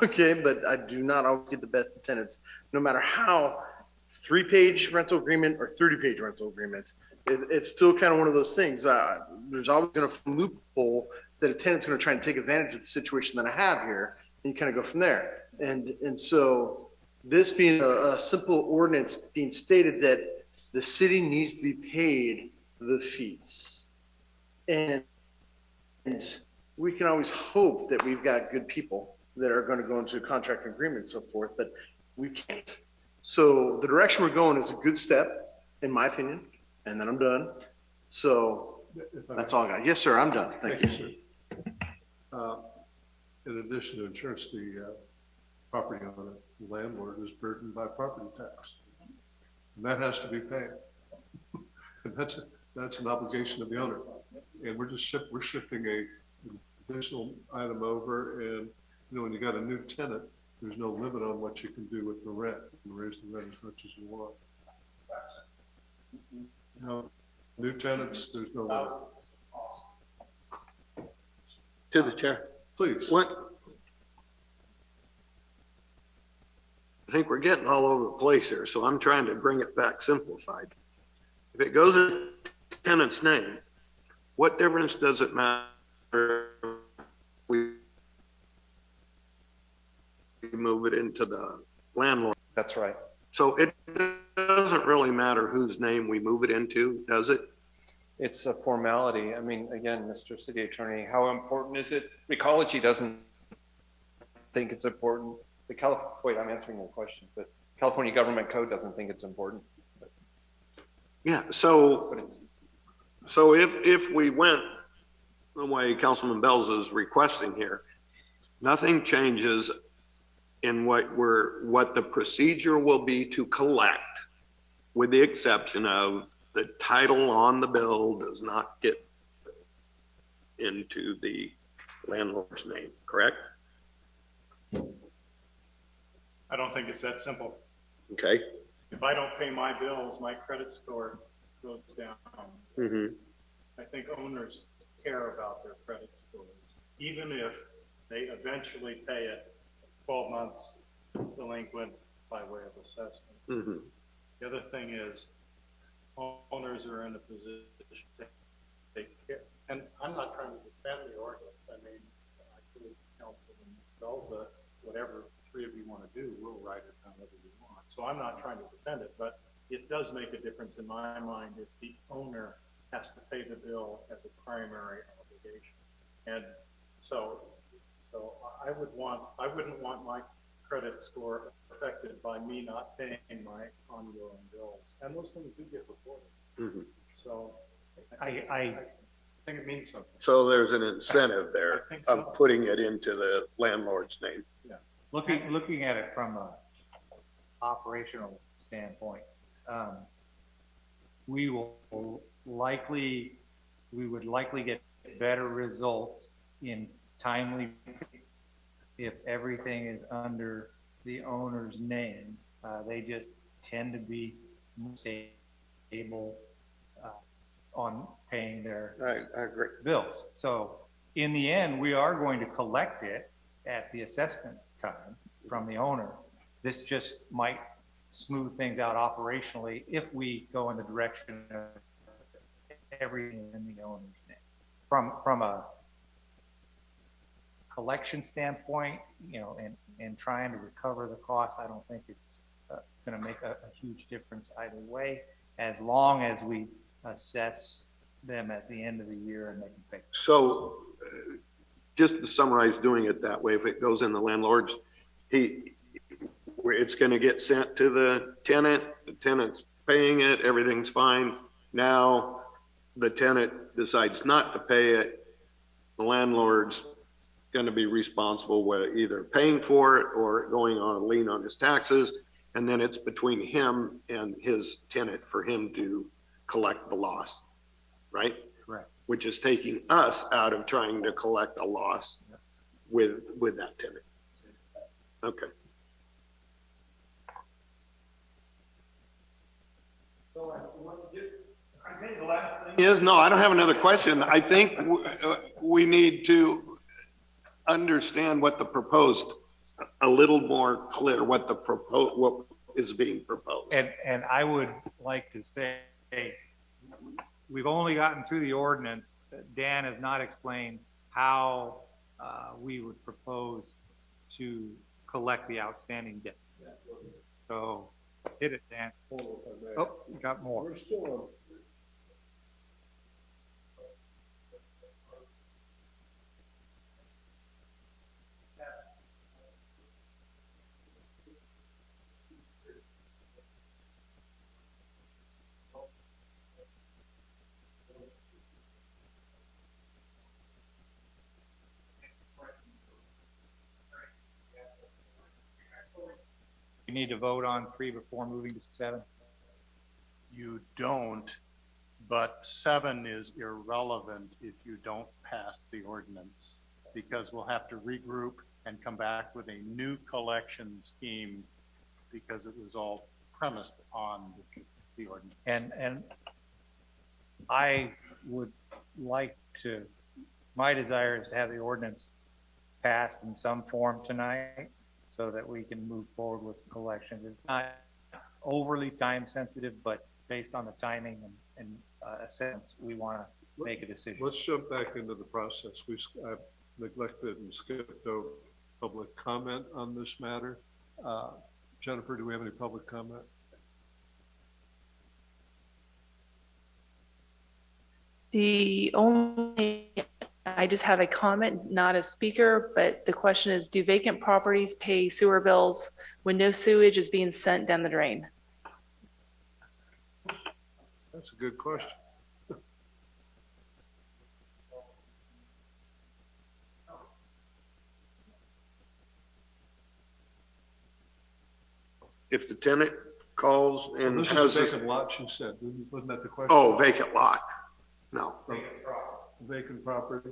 Okay, but I do not always get the best of tenants, no matter how 3-page rental agreement or 30-page rental agreement. It's still kind of one of those things. There's always going to be a loophole that a tenant's going to try and take advantage of the situation that I have here, and you kind of go from there. And so this being a simple ordinance being stated that the city needs to be paid the fees. And we can always hope that we've got good people that are going to go into a contract agreement and so forth, but we can't. So the direction we're going is a good step, in my opinion, and then I'm done. So that's all I got. Yes, sir, I'm done. Thank you, sir. In addition to insurance, the property owner, the landlord is burdened by property tax. And that has to be paid. And that's an obligation of the owner. And we're shifting a additional item over, and when you got a new tenant, there's no limit on what you can do with the rent. You can raise the rent as much as you want. New tenants, there's no limit. To the chair. Please. What? I think we're getting all over the place here, so I'm trying to bring it back simplified. If it goes in tenant's name, what difference does it matter if we move it into the landlord? That's right. So it doesn't really matter whose name we move it into, does it? It's a formality. I mean, again, Mr. City Attorney, how important is it? Ecology doesn't think it's important. Wait, I'm answering your question, but California Government Code doesn't think it's important. Yeah, so if we went the way Councilman Bells is requesting here, nothing changes in what the procedure will be to collect, with the exception of the title on the bill does not get into the landlord's name, correct? I don't think it's that simple. Okay. if I don't pay my bills, my credit score goes down. Mhm. I think owners care about their credit scores, even if they eventually pay it 12 months delinquent by way of assessment. Mhm. The other thing is owners are in a position to take care. And I'm not trying to defend the ordinance. I mean, I believe counsel and Belza, whatever three of you want to do, we'll write it however you want. So I'm not trying to defend it, but it does make a difference in my mind if the owner has to pay the bill as a primary obligation. And so I wouldn't want my credit score affected by me not paying my ongoing bills. And those things do get reported. Mhm. So I think it means something. So there's an incentive there I think so. of putting it into the landlord's name. Looking at it from a operational standpoint, we would likely get better results in timely if everything is under the owner's name. They just tend to be more stable on paying their I agree. bills. So in the end, we are going to collect it at the assessment time from the owner. This just might smooth things out operationally if we go in the direction of everything in the owner's name. From a collection standpoint, and trying to recover the costs, I don't think it's going to make a huge difference either way, as long as we assess them at the end of the year and they can pay. So just to summarize, doing it that way, if it goes in the landlord's, it's going to get sent to the tenant's paying it, everything's fine. Now the tenant decides not to pay it, the landlord's going to be responsible with either paying for it or going on a lien on his taxes. And then it's between him and his tenant for him to collect the loss, right? Correct. Which is taking us out of trying to collect a loss with that tenant. Okay. No, I don't have another question. I think we need to understand what the proposed, a little more clear what is being proposed. And I would like to say, we've only gotten through the ordinance. Dan has not explained how we would propose to collect the outstanding debt. So hit it, Dan. Oh, you got more. We're still on. You need to vote on 3 before moving to 7. You don't, but 7 is irrelevant if you don't pass the ordinance, because we'll have to regroup and come back with a new collection scheme because it was all premised on the ordinance. And I would like to, my desire is to have the ordinance passed in some form tonight so that we can move forward with collections. It's not overly time sensitive, but based on the timing and a sense, we want to make a decision. Let's jump back into the process. I've neglected and skipped over public comment on this matter. Jennifer, do we have any public comment? I just have a comment, not a speaker, but the question is, do vacant properties pay sewer bills when no sewage is being sent down the drain? That's a good question. If the tenant calls and This has is a this, vacant lot, she said. Wasn't that the question? oh, vacant lot. No, Vacant property?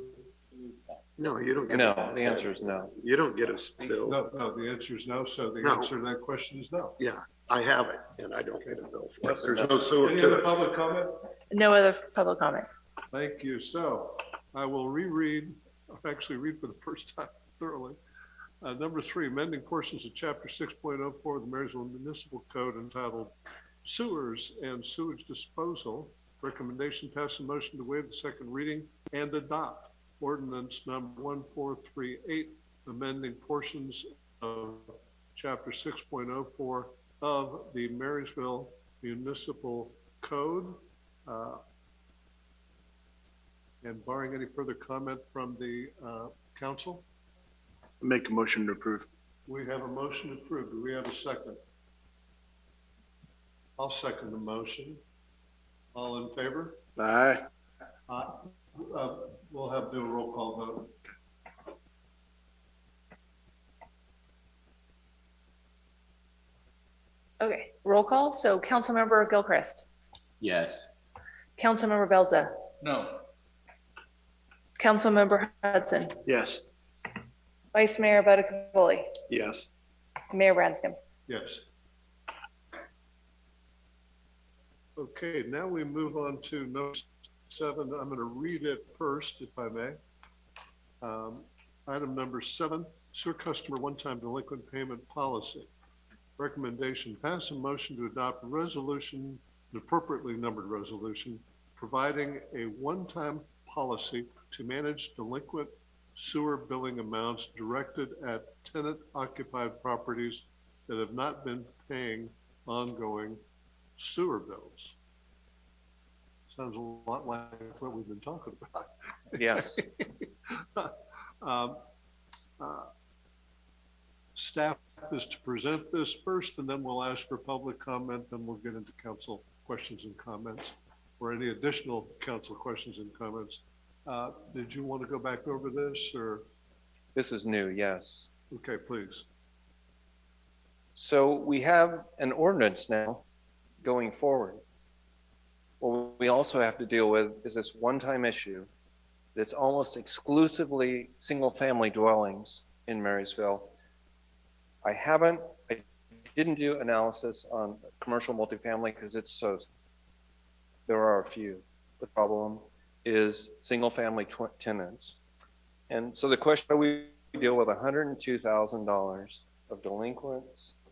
no, you don't get. No, the answer is no. You don't get a bill. No, the answer is no. So the No. answer to that question is no. Yeah. I have it and I don't get a bill for it. Yes, There's no sewer Any to other it. public comment? No other public comment. Thank you. So I will reread, actually read for the first time thoroughly. Number 3, amending portions of chapter 6.04 of the Marysville Municipal Code entitled Sewers and Sewage Disposal. Recommendation: pass a motion to waive the second reading and adopt ordinance number 1438, amending portions of chapter 6.04 of the Marysville Municipal Code. And barring any further comment from the council, Make a motion to approve. we have a motion approved. Do we have a second? I'll second the motion. All in favor? Aye. We'll have to do a roll call vote. Okay, roll call. So Councilmember Gilchrist, Yes. Councilmember Belza, No. Councilmember Hudson, Yes. Vice Mayor Buttacavoli, Yes. Mayor Branscombe. Yes. Okay, now we move on to note 7. I'm going to read it first, if I may. Item number 7, sewer customer one-time delinquent payment policy. Recommendation: pass a motion to adopt a resolution, an appropriately numbered resolution, providing a one-time policy to manage delinquent sewer billing amounts directed at tenant-occupied properties that have not been paying ongoing sewer bills. Sounds a lot like what we've been talking about. Yes. Staff is to present this first, and then we'll ask for public comment, then we'll get into council questions and comments, or any additional council questions and comments. Did you want to go back over this, or? This is new, yes. Okay, please. So we have an ordinance now going forward. What we also have to deal with is this one-time issue that's almost exclusively single-family dwellings in Marysville. I didn't do analysis on commercial multifamily because there are a few. The problem is single-family tenants. And so the question, how do we deal with $102,000 of delinquent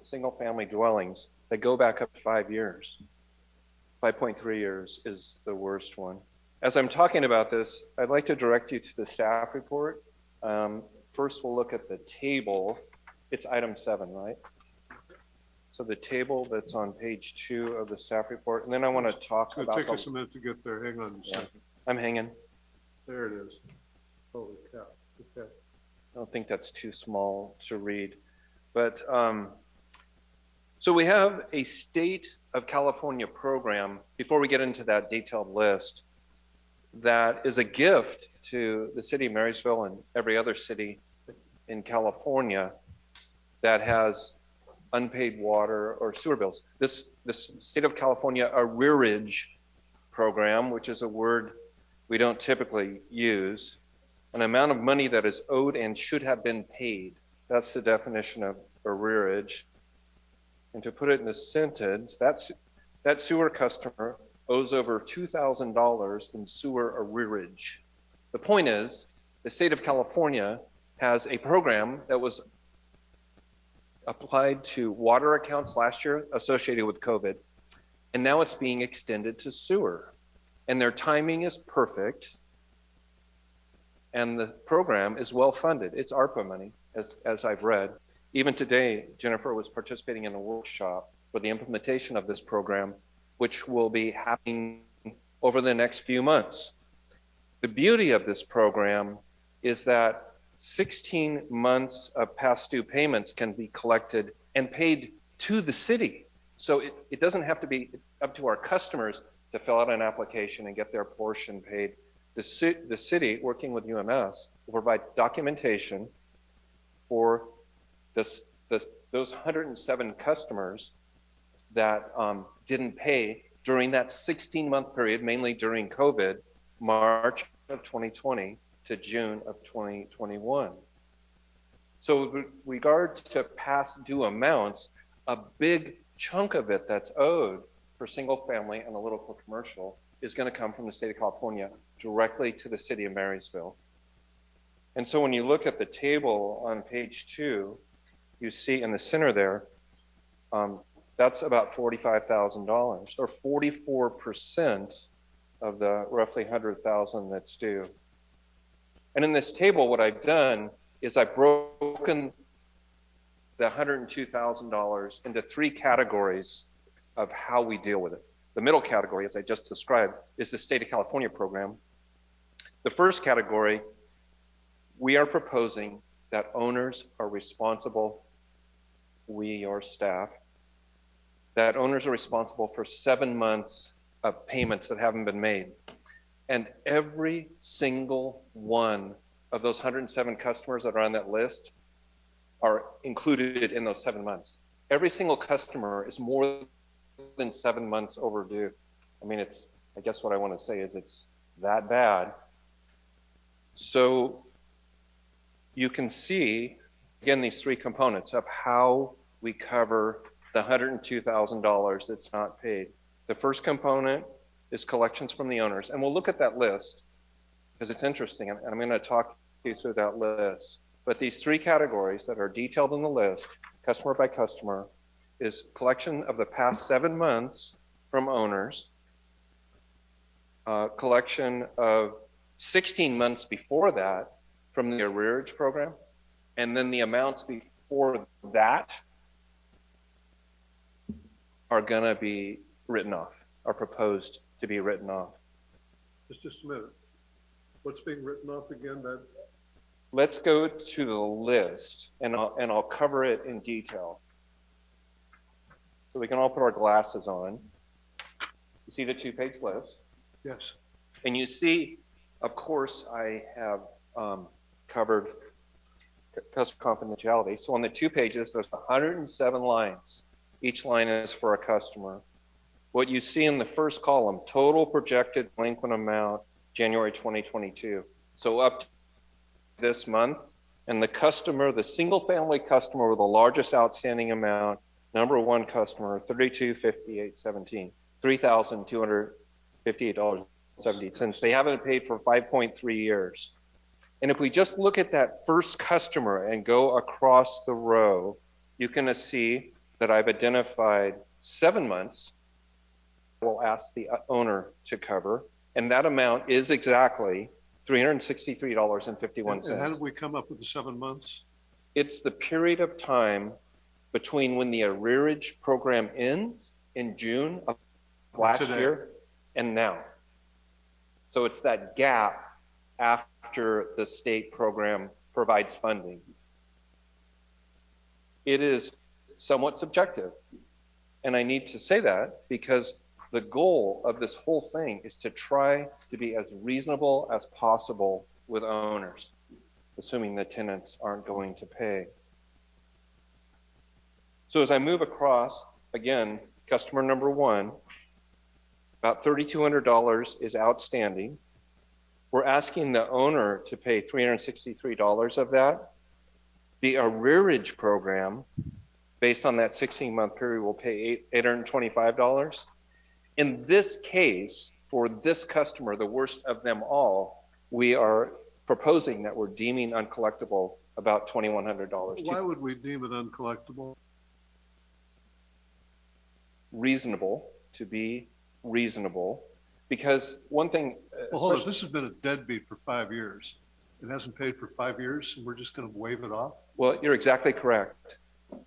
single-family dwellings that go back up to 5 years? 5.3 years is the worst one. As I'm talking about this, I'd like to direct you to the staff report. First, we'll look at the table. It's item 7, right? So the table that's on page 2 of the staff report, and then I want to talk It's about. going to take us a minute to get there. Hang on a second. I'm hanging. There it is. Holy cow. Okay. I don't think that's too small to read, but so we have a state of California program, before we get into that detailed list, that is a gift to the city of Marysville and every other city in California that has unpaid water or sewer bills. This state of California arrearage program, which is a word we don't typically use, an amount of money that is owed and should have been paid. That's the definition of arrearage. And to put it in a sentence, that sewer customer owes over $2,000 in sewer arrearage. The point is, the state of California has a program that was applied to water accounts last year associated with COVID, and now it's being extended to sewer. And their timing is perfect, and the program is well funded. It's ARPA money, as I've read. Even today, Jennifer was participating in a workshop for the implementation of this program, which will be happening over the next few months. The beauty of this program is that 16 months of past due payments can be collected and paid to the city. So it doesn't have to be up to our customers to fill out an application and get their portion paid. The city, working with UMS, will provide documentation for those 107 customers that didn't pay during that 16-month period, mainly during COVID, March of 2020 to June of 2021. So with regard to past due amounts, a big chunk of it that's owed for single family and a little for commercial is going to come from the state of California directly to the city of Marysville. And so when you look at the table on page 2, you see in the center there, that's about $45,000 or 44% of the roughly 100,000 that's due. And in this table, what I've done is I've broken the $102,000 into 3 categories of how we deal with it. The middle category, as I just described, is the state of California program. The first category, we are proposing that owners are responsible, we, your staff, that owners are responsible for 7 months of payments that haven't been made. And every single one of those 107 customers that are on that list are included in those 7 months. Every single customer is more than 7 months overdue. I mean, I guess what I want to say is it's that bad. So you can see, again, these 3 components of how we cover the $102,000 that's not paid. The first component is collections from the owners. And we'll look at that list because it's interesting. And I'm going to talk you through that list. But these 3 categories that are detailed in the list, customer by customer, is collection of the past 7 months from owners, collection of 16 months before that from the arrearage program, and then the amounts before that are going to be written off, are proposed to be written off. Just a minute. What's being written off again? That Let's go to the list, and I'll cover it in detail. So we can all put our glasses on. You see the 2-page list? yes. And you see, of course, I have covered customer confidentiality. So on the 2 pages, there's 107 lines. Each line is for a customer. What you see in the first column, total projected delinquent amount, January 2022. So up to this month, and the customer, the single family customer with the largest outstanding amount, number 1 customer, $32,58.17, $3,258.70. They haven't paid for 5.3 years. And if we just look at that first customer and go across the row, you can see that I've identified 7 months we'll ask the owner to cover, and that amount is exactly $363.51. And how did we come up with the 7 months? It's the period of time between when the arrearage program ends in June of last year and now. So it's that gap after the state program provides funding. It is somewhat subjective. And I need to say that because the goal of this whole thing is to try to be as reasonable as possible with owners, assuming the tenants aren't going to pay. So as I move across, again, customer number 1, about $3,200 is outstanding. We're asking the owner to pay $363 of that. The arrearage program, based on that 16-month period, will pay $825. In this case, for this customer, the worst of them all, we are proposing that we're deeming uncollectible about $2,100. Why would we deem it uncollectible? Reasonable, to be reasonable, because one thing. Well, hold on. This has been a deadbeat for 5 years. It hasn't paid for 5 years, and we're just going to waive it off? Well, you're exactly correct.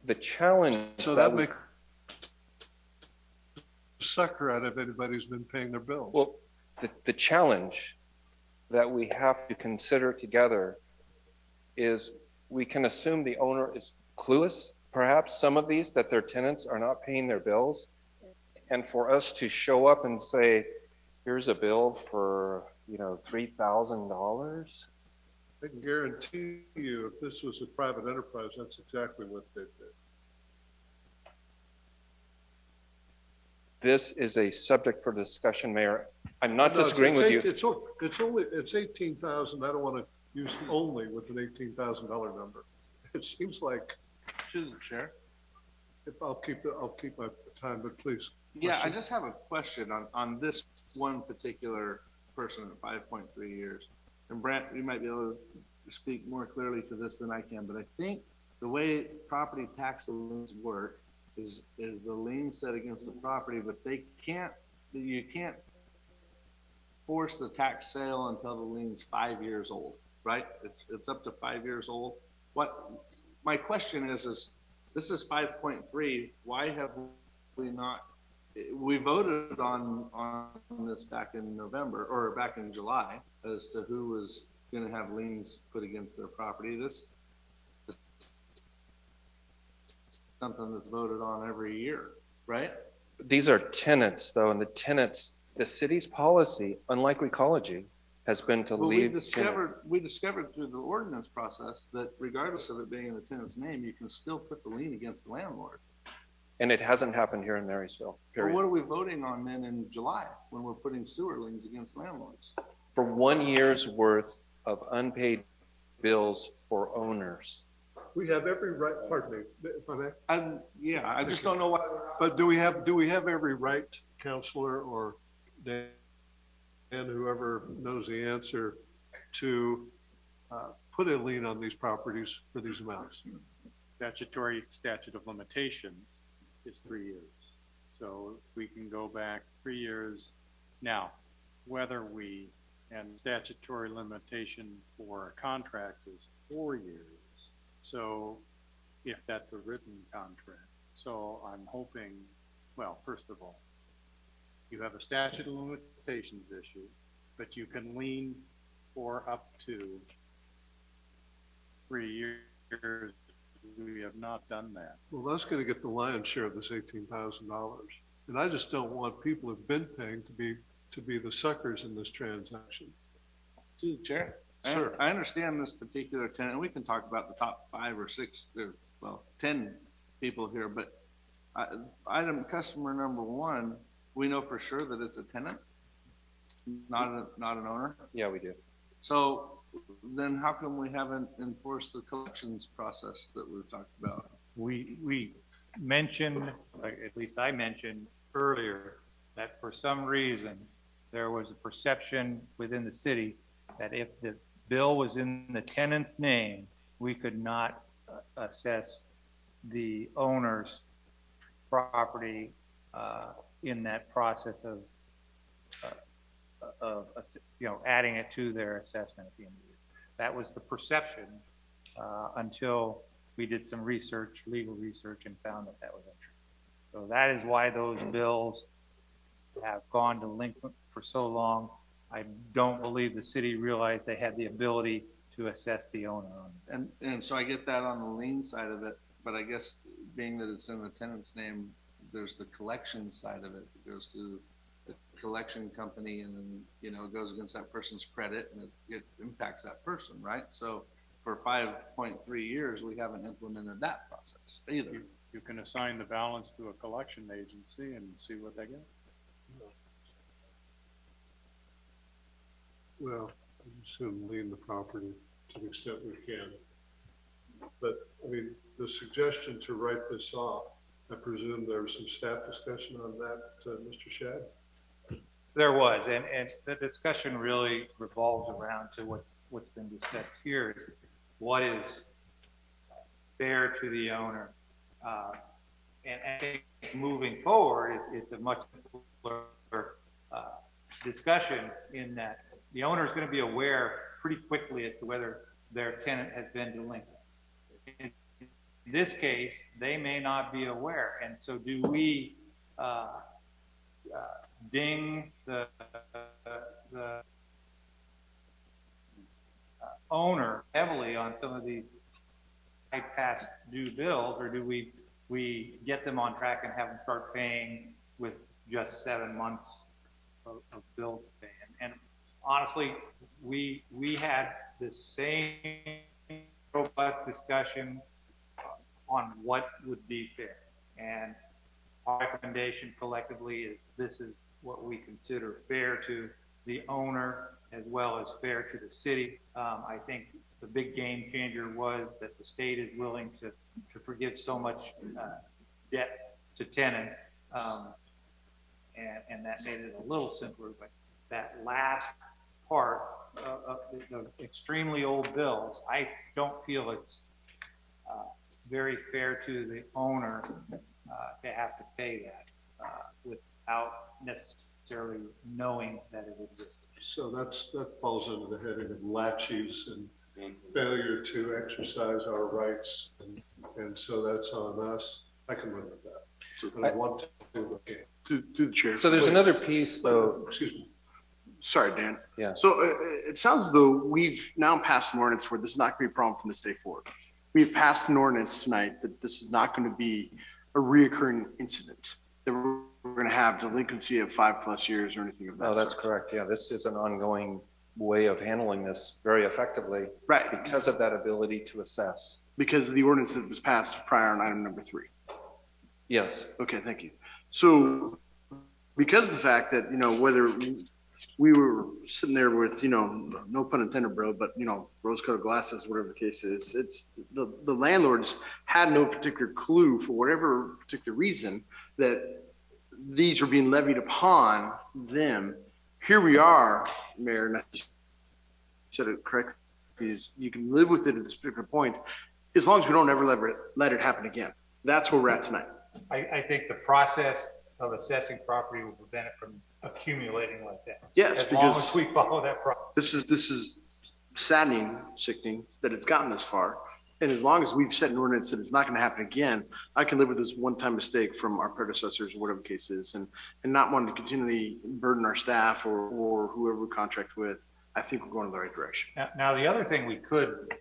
The challenge. So that makes a sucker out of anybody who's been paying their bills. Well, the challenge that we have to consider together is we can assume the owner is clueless, perhaps some of these, that their tenants are not paying their bills. And for us to show up and say, here's a bill for, $3,000. I can guarantee you if this was a private enterprise, that's exactly what they did. This is a subject for discussion, Mayor. I'm not disagreeing with you. It's 18,000. I don't want to use only with an $18,000 number. It seems like, To the chair. If I'll keep my time, but please. Yeah, I question. just have a question on this one particular person at 5.3 years. And Brent, you might be able to speak more clearly to this than I can, but I think the way property tax liens work is the lien set against the property, but you can't force the tax sale until the lien's 5 years old, right? It's up to 5 years old. My question is this is 5.3. Why have we not? We voted on this back in November or back in July as to who was going to have liens put against their property. This is something that's voted on every year, right? These are tenants though, and the city's policy, unlike ecology, has been to Well, leave. we discovered through the ordinance process that regardless of it being in the tenant's name, you can still put the lien against the landlord. And it hasn't happened here in Marysville, Well, period. what are we voting on then in July when we're putting sewer liens against landlords? For 1 year's worth of unpaid bills for owners. We have every right, pardon me, if I may. I just don't know why. But do we have every right, Counselor or Dan, whoever knows the answer, to put a lien on these properties for these amounts? Statutory statute of limitations is 3 years. So we can go back 3 years. Now, whether and statutory limitation for a contract is 4 years. So if that's a written contract. So I'm hoping, well, first of all, you have a statute of limitations issue, but you can lien for up to 3 years. We have not done that. Well, that's going to get the lion's share of this $18,000. And I just don't want people who've been paying to be the suckers in this transaction. To the chair. Sure. I understand this particular tenant. We can talk about the top 5 or 6, 10 people here, but customer number 1, we know for sure that it's a tenant, not an owner. Yeah, we do. So then how come we haven't enforced the collections process that we've talked about? We mentioned, at least I mentioned earlier, that for some reason, there was a perception within the city that if the bill was in the tenant's name, we could not assess the owner's property in that process of adding it to their assessment at the end of the year. That was the perception until we did some research, legal research, and found that that was untrue. So that is why those bills have gone delinquent for so long. I don't believe the city realized they had the ability to assess the owner on it. And so I get that on the lien side of it, but I guess being that it's in the tenant's name, there's the collection side of it. It goes through the collection company, and then, it goes against that person's credit, and it impacts that person, right? So for 5.3 years, we haven't implemented that process either. You can assign the balance to a collection agency and see what they get. Well, I assume lien the property to the extent we can. But I mean, the suggestion to write this off, I presume there was some staff discussion on that, Mr. Shad? There was, and the discussion really revolves around to what's been discussed here is what is fair to the owner. And I think moving forward, it's a much simpler discussion in that the owner is going to be aware pretty quickly as to whether their tenant has been delinquent. In this case, they may not be aware. And so do we ding the owner heavily on some of these high past due bills, or do we get them on track and have them start paying with just 7 months of bills to pay? And honestly, we had the same robust discussion on what would be fair. And our recommendation collectively is this is what we consider fair to the owner as well as fair to the city. I think the big game changer was that the state is willing to forgive so much debt to tenants. And that made it a little simpler, but that last part of the extremely old bills, I don't feel it's very fair to the owner to have to pay that without necessarily knowing that it existed. So that falls under the heading of laches and failure to exercise our rights. And so that's on us. I can live with that. But I want to, okay. To the chair. So there's another piece though. Excuse me. Sorry, Dan. Yeah. So it sounds as though we've now passed an ordinance where this is not going to be a problem from this day forward. We've passed an ordinance tonight that this is not going to be a reoccurring incident, that we're going to have delinquency of 5+ years or anything of that No, that's sort. correct. Yeah, this is an ongoing way of handling this very effectively. Right. Because of that ability to assess. Because of the ordinance that was passed prior on item number 3. Yes. Okay, thank you. So because of the fact that, whether we were sitting there with, no pun intended, bro, but, rose-colored glasses, whatever the case is, it's the landlords had no particular clue for whatever particular reason that these were being levied upon them. Here we are, Mayor, and you said it correctly, is you can live with it at this particular point, as long as we don't ever let it happen again. That's where we're at tonight. I think the process of assessing property will prevent it from accumulating like that. Yes, as long because as we follow that process. this is saddening, sickening that it's gotten this far. And as long as we've set an ordinance that it's not going to happen again, I can live with this one-time mistake from our predecessors or whatever the case is, and not wanting to continually burden our staff or whoever we contract with. I think we're going in the right direction. Now the other thing we could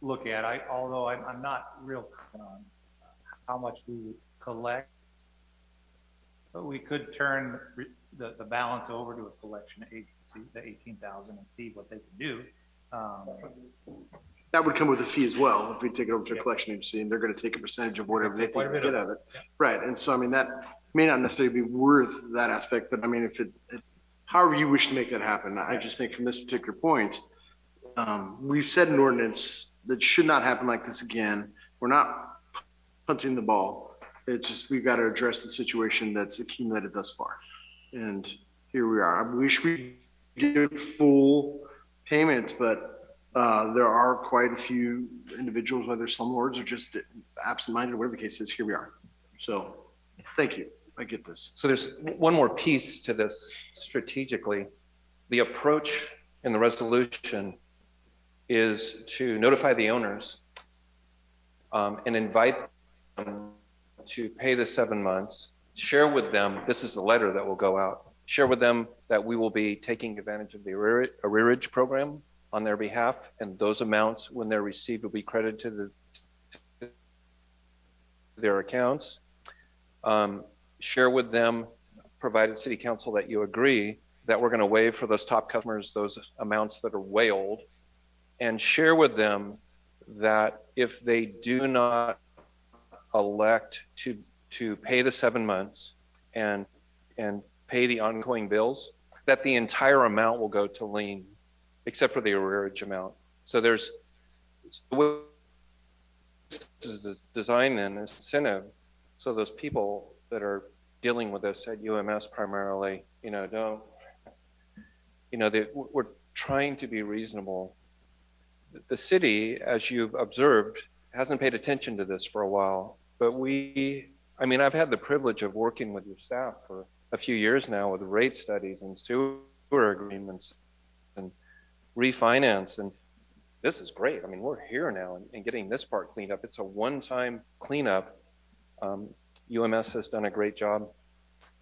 look at, although I'm not real confident on how much we would collect, but we could turn the balance over to a collection agency, the 18,000, and see what they can do. That would come with a fee as well if we take it over to a collection agency, and they're going to take a percentage of whatever they think they get out of it. Yeah. Right. And so, that may not necessarily be worth that aspect, but if it however you wish to make that happen, I just think from this particular point, we've set an ordinance that should not happen like this again. We're not punting the ball. It's just, we've got to address the situation that's accumulated thus far. And here we are. I wish we did full payment, but there are quite a few individuals, whether slumlords or just absent-minded or whatever the case is, here we are. So thank you. I get this. So there's one more piece to this strategically. The approach in the resolution is to notify the owners and invite them to pay the 7 months, share with them, this is the letter that will go out, share with them that we will be taking advantage of the arrearage program on their behalf, and those amounts, when they're received, will be credited to their accounts. Share with them, provided City Council that you agree, that we're going to waive for those top customers those amounts that are way old, and share with them that if they do not elect to pay the 7 months and pay the ongoing bills, that the entire amount will go to lien, except for the arrearage amount. So there's the design and incentive, so those people that are dealing with this at UMS primarily, we're trying to be reasonable. The city, as you've observed, hasn't paid attention to this for a while, but I've had the privilege of working with your staff for a few years now with rate studies and sewer agreements and refinance, and this is great. We're here now and getting this part cleaned up. It's a one-time cleanup. UMS has done a great job,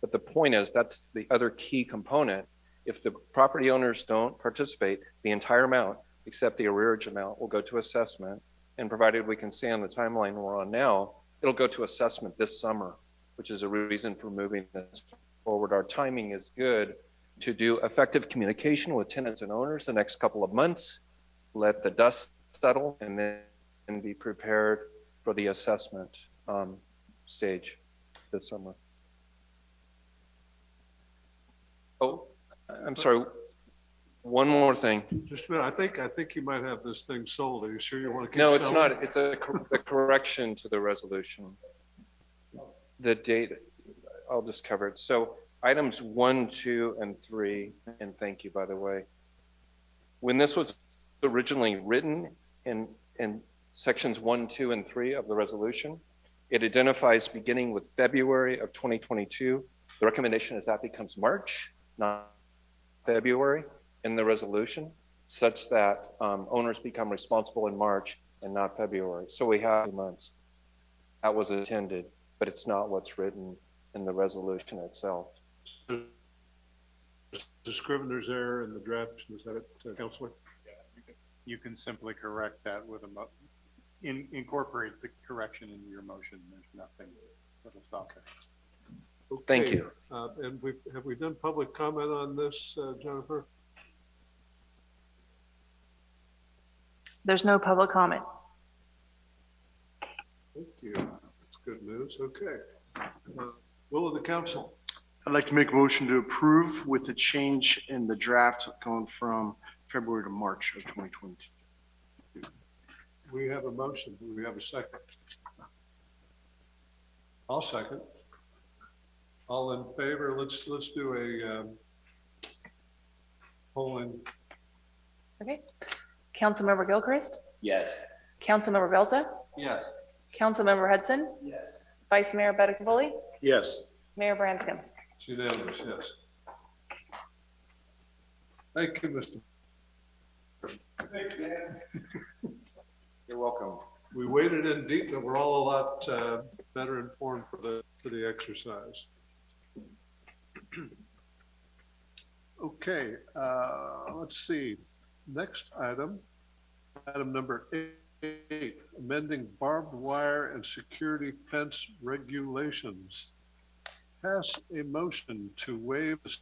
but the point is that's the other key component. If the property owners don't participate, the entire amount, except the arrearage amount, will go to assessment, and provided we can stay on the timeline we're on now, it'll go to assessment this summer, which is a reason for moving this forward. Our timing is good to do effective communication with tenants and owners the next couple of months, let the dust settle, and then be prepared for the assessment stage this summer. Oh, I'm sorry. One more thing. Just a minute. I think you might have this thing sold. Are you sure you want to keep No, it's selling? not. It's a correction to the resolution. The date, I'll just cover it. So items 1, 2, and 3, and thank you, by the way. When this was originally written in sections 1, 2, and 3 of the resolution, it identifies beginning with February of 2022. The recommendation is that becomes March, not February in the resolution, such that owners become responsible in March and not February. So we have 2 months. That was intended, but it's not what's written in the resolution itself. The scrivener's error in the draft, is that it, Counselor? You can simply correct that with incorporate the correction into your motion. There's nothing that'll stop that. Okay. Thank you. And have we done public comment on this, Jennifer? There's no public comment. Thank you. That's good news. Okay. Will of the council. I'd like to make a motion to approve with the change in the draft going from February to March of 2022. We have a motion. Do we have a second? I'll second. All in favor? Let's do a polling. Okay. Councilmember Gilchrist, Yes. Councilmember Belza, Yeah. Councilmember Hudson, Yes. Vice Mayor Betticavoli, Yes. Mayor Branscombe. It's unanimous, yes. Thank you, Mr. You're welcome. We waded in deep, but we're all a lot better informed for the exercise. Okay, let's see. Next item number 8, amending barbed wire and security fence regulations. Pass a motion to waive the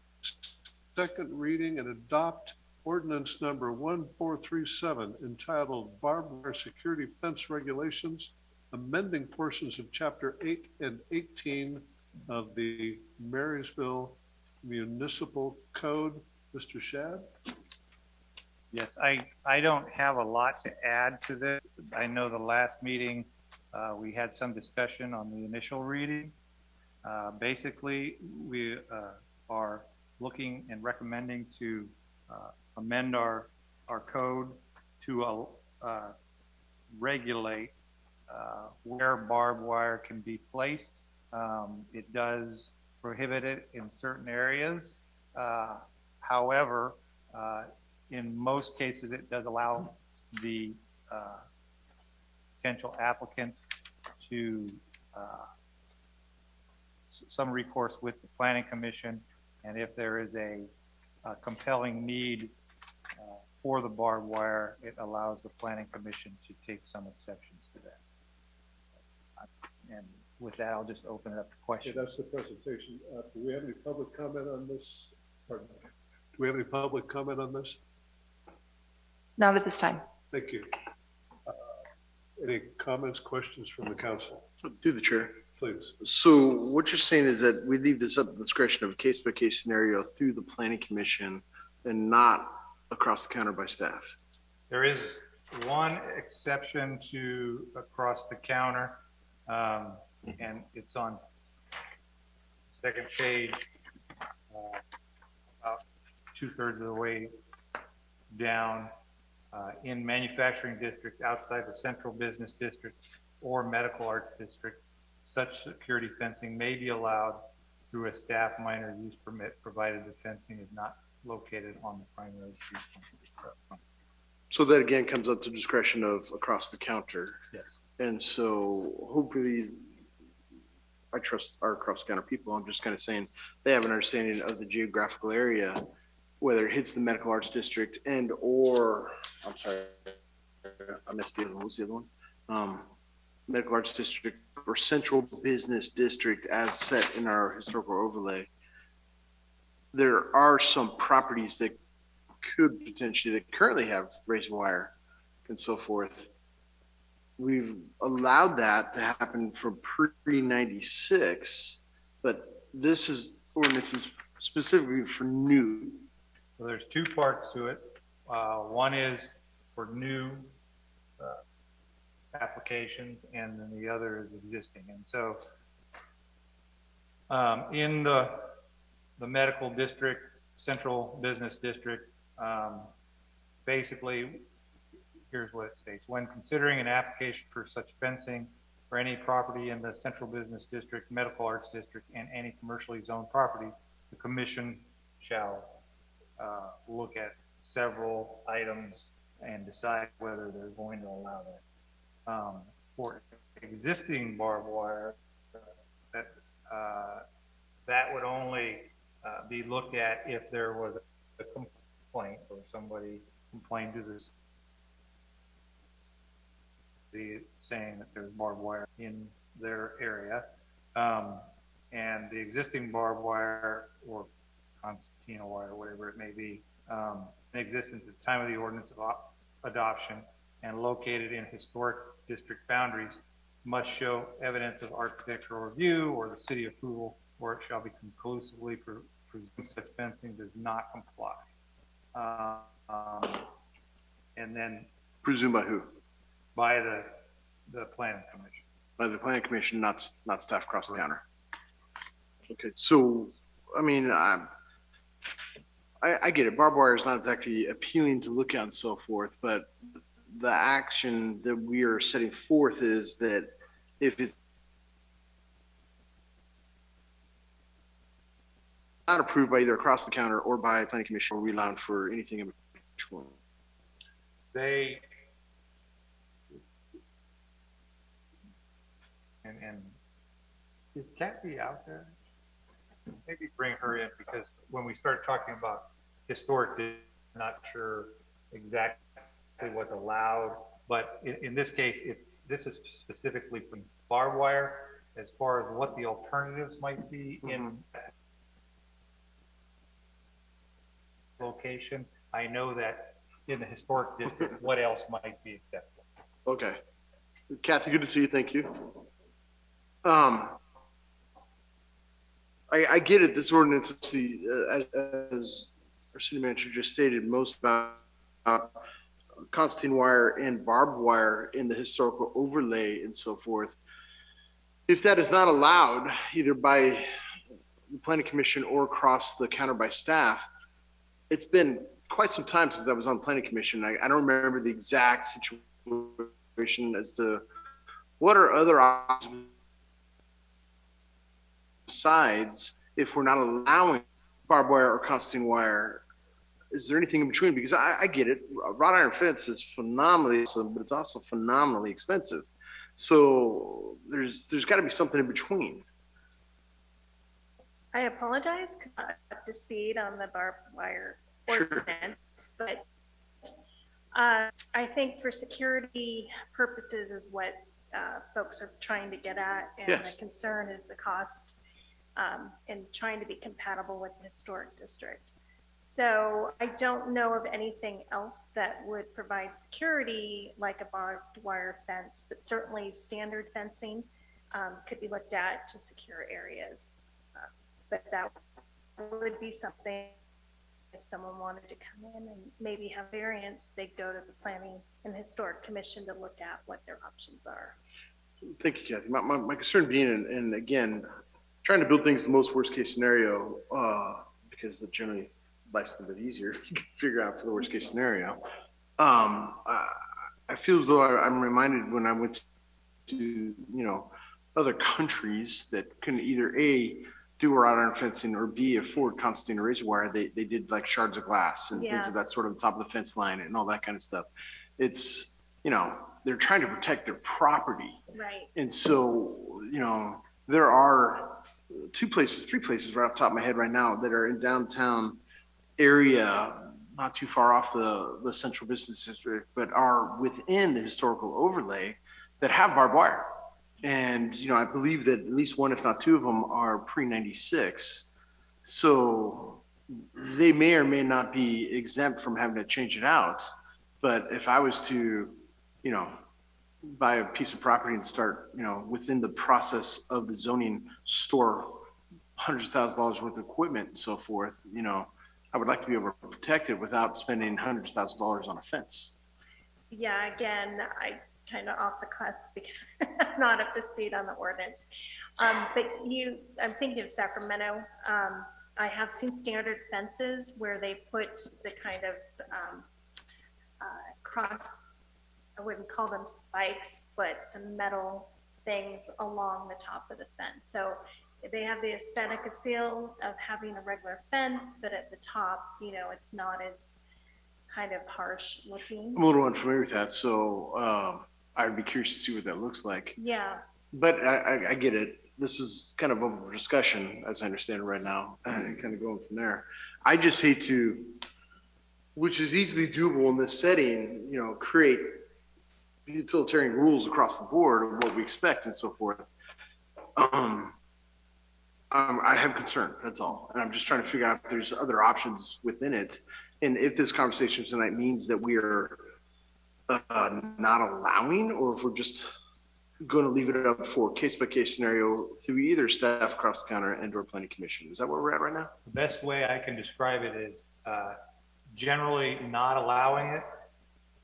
second reading and adopt ordinance number 1437 entitled Barbed Wire Security Fence Regulations, amending portions of chapter 8 and 18 of the Marysville Municipal Code. Mr. Shad? Yes, I don't have a lot to add to this. I know the last meeting, we had some discussion on the initial reading. Basically, we are looking and recommending to amend our code to regulate where barbed wire can be placed. It does prohibit it in certain areas. However, in most cases, it does allow the potential applicant to some recourse with the Planning Commission, and if there is a compelling need for the barbed wire, it allows the Planning Commission to take some exceptions to that. And with that, I'll just open it up to Okay, questions. that's the presentation. Do we have any public comment on this? Pardon me. Do we have any public comment on this? Not at this time. Thank you. Any comments, questions from the council? Through the chair. Please. So what you're saying is that we leave this up to the discretion of a case-by-case scenario through the Planning Commission and not across the counter by staff. There is one exception to across the counter, and it's on second page, about 2/3 of the way down. In manufacturing districts outside the central business district or medical arts district, such security fencing may be allowed through a staff minor use permit, provided the fencing is not located on the primary street. So that again comes up to discretion of across the counter. Yes. And so hopefully, I trust our across counter people. I'm just kind of saying they have an understanding of the geographical area, whether it hits the medical arts district and or, I'm sorry, I missed the other one. What was the other one? Medical arts district or central business district as set in our historical overlay. There are some properties that could potentially, that currently have razor wire and so forth. We've allowed that to happen from pre-96, but this is ordinances specifically for new. So there's two parts to it. One is for new applications, and then the other is existing. And so In the medical district, central business district, basically, here's what it states. When considering an application for such fencing for any property in the central business district, medical arts district, and any commercially zoned property, the commission shall look at several items and decide whether they're going to allow that. For existing barbed wire, that would only be looked at if there was a complaint or somebody complained to this, saying that there's barbed wire in their area. And the existing barbed wire or concertina wire, whatever it may be, in existence at the time of the ordinance of adoption and located in historic district boundaries must show evidence of architectural review or the city approval, or it shall be conclusively presumed such fencing does not comply. And then Presumed by who? by the planning commission. By the planning commission, not staff across the counter. Okay, so, I mean, I get it. Barbed wire is not exactly appealing to look at and so forth, but the action that we are setting forth is that if it's not approved by either across the counter or by planning commission, or we allow for anything in between. They and is Kathy out there? Maybe bring her in, because when we start talking about historic, I'm not sure exactly what's allowed, but in this case, if this is specifically for barbed wire, as far as what the alternatives might be in location, I know that in the historic district, what else might be acceptable. Okay. Kathy, good to see you. Thank you. I get it. This ordinance, as our city manager just stated, most about concertina wire and barbed wire in the historical overlay and so forth. If that is not allowed either by the planning commission or across the counter by staff, it's been quite some time since I was on the planning commission. I don't remember the exact situation as to what are other options besides if we're not allowing barbed wire or concertina wire. Is there anything in between? Because I get it. Wrought iron fence is phenomenally awesome, but it's also phenomenally expensive. So there's got to be something in between. I apologize because I'm not up to speed on the barbed wire Sure. ordinance, but I think for security purposes is what folks are trying to get at, and Yes. the concern is the cost and trying to be compatible with the historic district. So I don't know of anything else that would provide security like a barbed wire fence, but certainly standard fencing could be looked at to secure areas. But that would be something if someone wanted to come in and maybe have variance, they'd go to the Planning and Historic Commission to look at what their options are. Thank you, Kathy. My concern being, and again, trying to build things the most worst case scenario, because that generally life's a bit easier if you can figure out for the worst case scenario. I feel as though I'm reminded when I went to, other countries that can either A, do wrought iron fencing, or B, afford concertina razor wire. They did like shards of glass and things of that sort of the top of the fence line and all that kind of stuff. It's, they're trying to protect their property. Right. And so, there are three places right off the top of my head right now that are in downtown area, not too far off the central business district, but are within the historical overlay that have barbed wire. And, I believe that at least one, if not two of them are pre-96. So they may or may not be exempt from having to change it out. But if I was to, buy a piece of property and start, within the process of the zoning, store hundreds of thousands of dollars worth of equipment and so forth, I would like to be able to protect it without spending hundreds of thousands of dollars on a fence. Yeah, again, I kind of off the cuff because I'm not up to speed on the ordinance. But I'm thinking of Sacramento. I have seen standard fences where they put the kind of cross, I wouldn't call them spikes, but some metal things along the top of the fence. So they have the aesthetic appeal of having a regular fence, but at the top, it's not as kind of harsh looking. I'm a little unfamiliar with that, so I'd be curious to see what that looks like. Yeah. But I get it. This is kind of a discussion, as I understand it right now, and kind of going from there. I just hate to, which is easily doable in this setting, create utilitarian rules across the board of what we expect and so forth. I have concern, that's all. And I'm just trying to figure out if there's other options within it. And if this conversation tonight means that we are not allowing, or if we're just going to leave it up for case-by-case scenario through either staff across the counter and or planning commission. Is that where we're at right now? The best way I can describe it is generally not allowing it,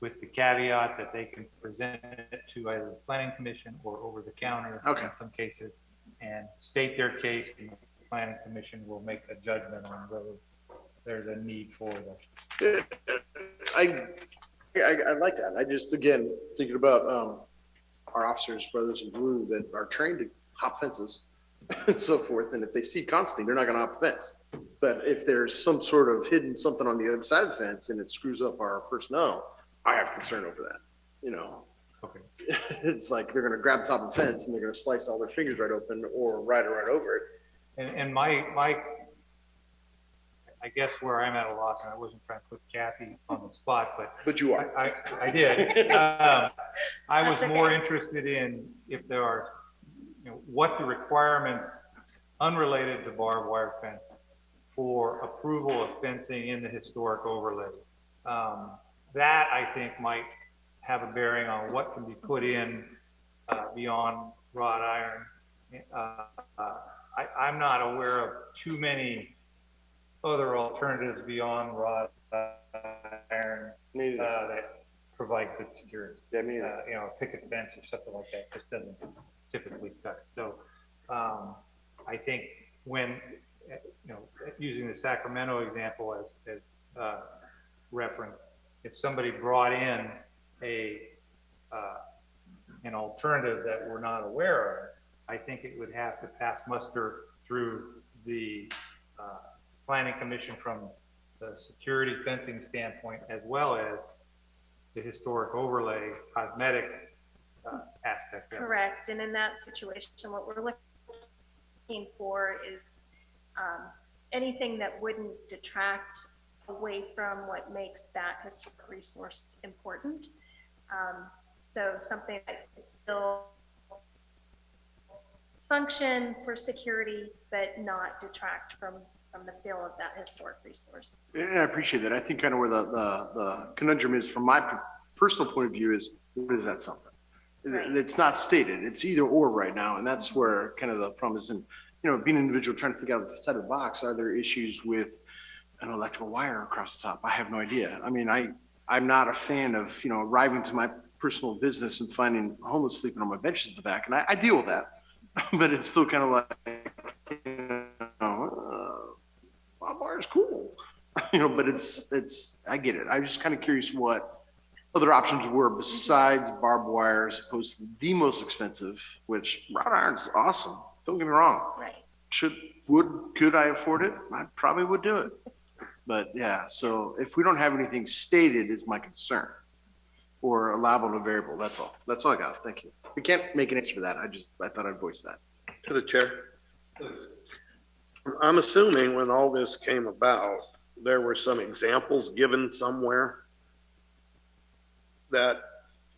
with the caveat that they can present it to either the planning commission or over the counter in some cases, and state their case, and the planning commission will make a judgment on whether there's a need for them. I like that. I just, again, thinking about our officers, brothers in blue, that are trained to hop fences and so forth. And if they see constantly, they're not going to hop the fence. But if there's some sort of hidden something on the other side of the fence and it screws up our personnel, I have concern over that. Okay. It's like they're going to grab the top of the fence and they're going to slice all their fingers right open or ride it right over it. And my I guess where I'm at a loss, and I wasn't trying to put Kathy on the spot, but you are. I did. I was more interested in if there are, what the requirements unrelated to barbed wire fence for approval of fencing in the historic overlays. That I think might have a bearing on what can be put in beyond wrought iron. I'm not aware of too many other alternatives beyond wrought iron that provide good security. A picket fence or something like that just doesn't typically cut it. So I think when, using the Sacramento example as reference, if somebody brought in an alternative that we're not aware of, I think it would have to pass muster through the planning commission from the security fencing standpoint, as well as the historic overlay cosmetic aspect. Correct. And in that situation, what we're looking for is anything that wouldn't detract away from what makes that historic resource important. So something that could still function for security, but not detract from the feel of that historic resource. And I appreciate that. I think kind of where the conundrum is from my personal point of view is, what is that something? Right. It's not stated. It's either or right now. And that's where kind of the problem is. And, being an individual trying to think out outside of the box, are there issues with an electrical wire across the top? I have no idea. I mean, I'm not a fan of, arriving to my personal business and finding homeless sleeping on my benches in the back. And I deal with that, but it's still kind of like, wire is cool, but it's, I get it. I was just kind of curious what other options were besides barbed wire, as opposed to the most expensive, which wrought iron is awesome. Don't get me wrong. Right. Could I afford it? I probably would do it. But yeah, so if we don't have anything stated is my concern, or allowable to variable, that's all. That's all I got. Thank you. We can't make an answer for that. I thought I'd voice that. To the chair. I'm assuming when all this came about, there were some examples given somewhere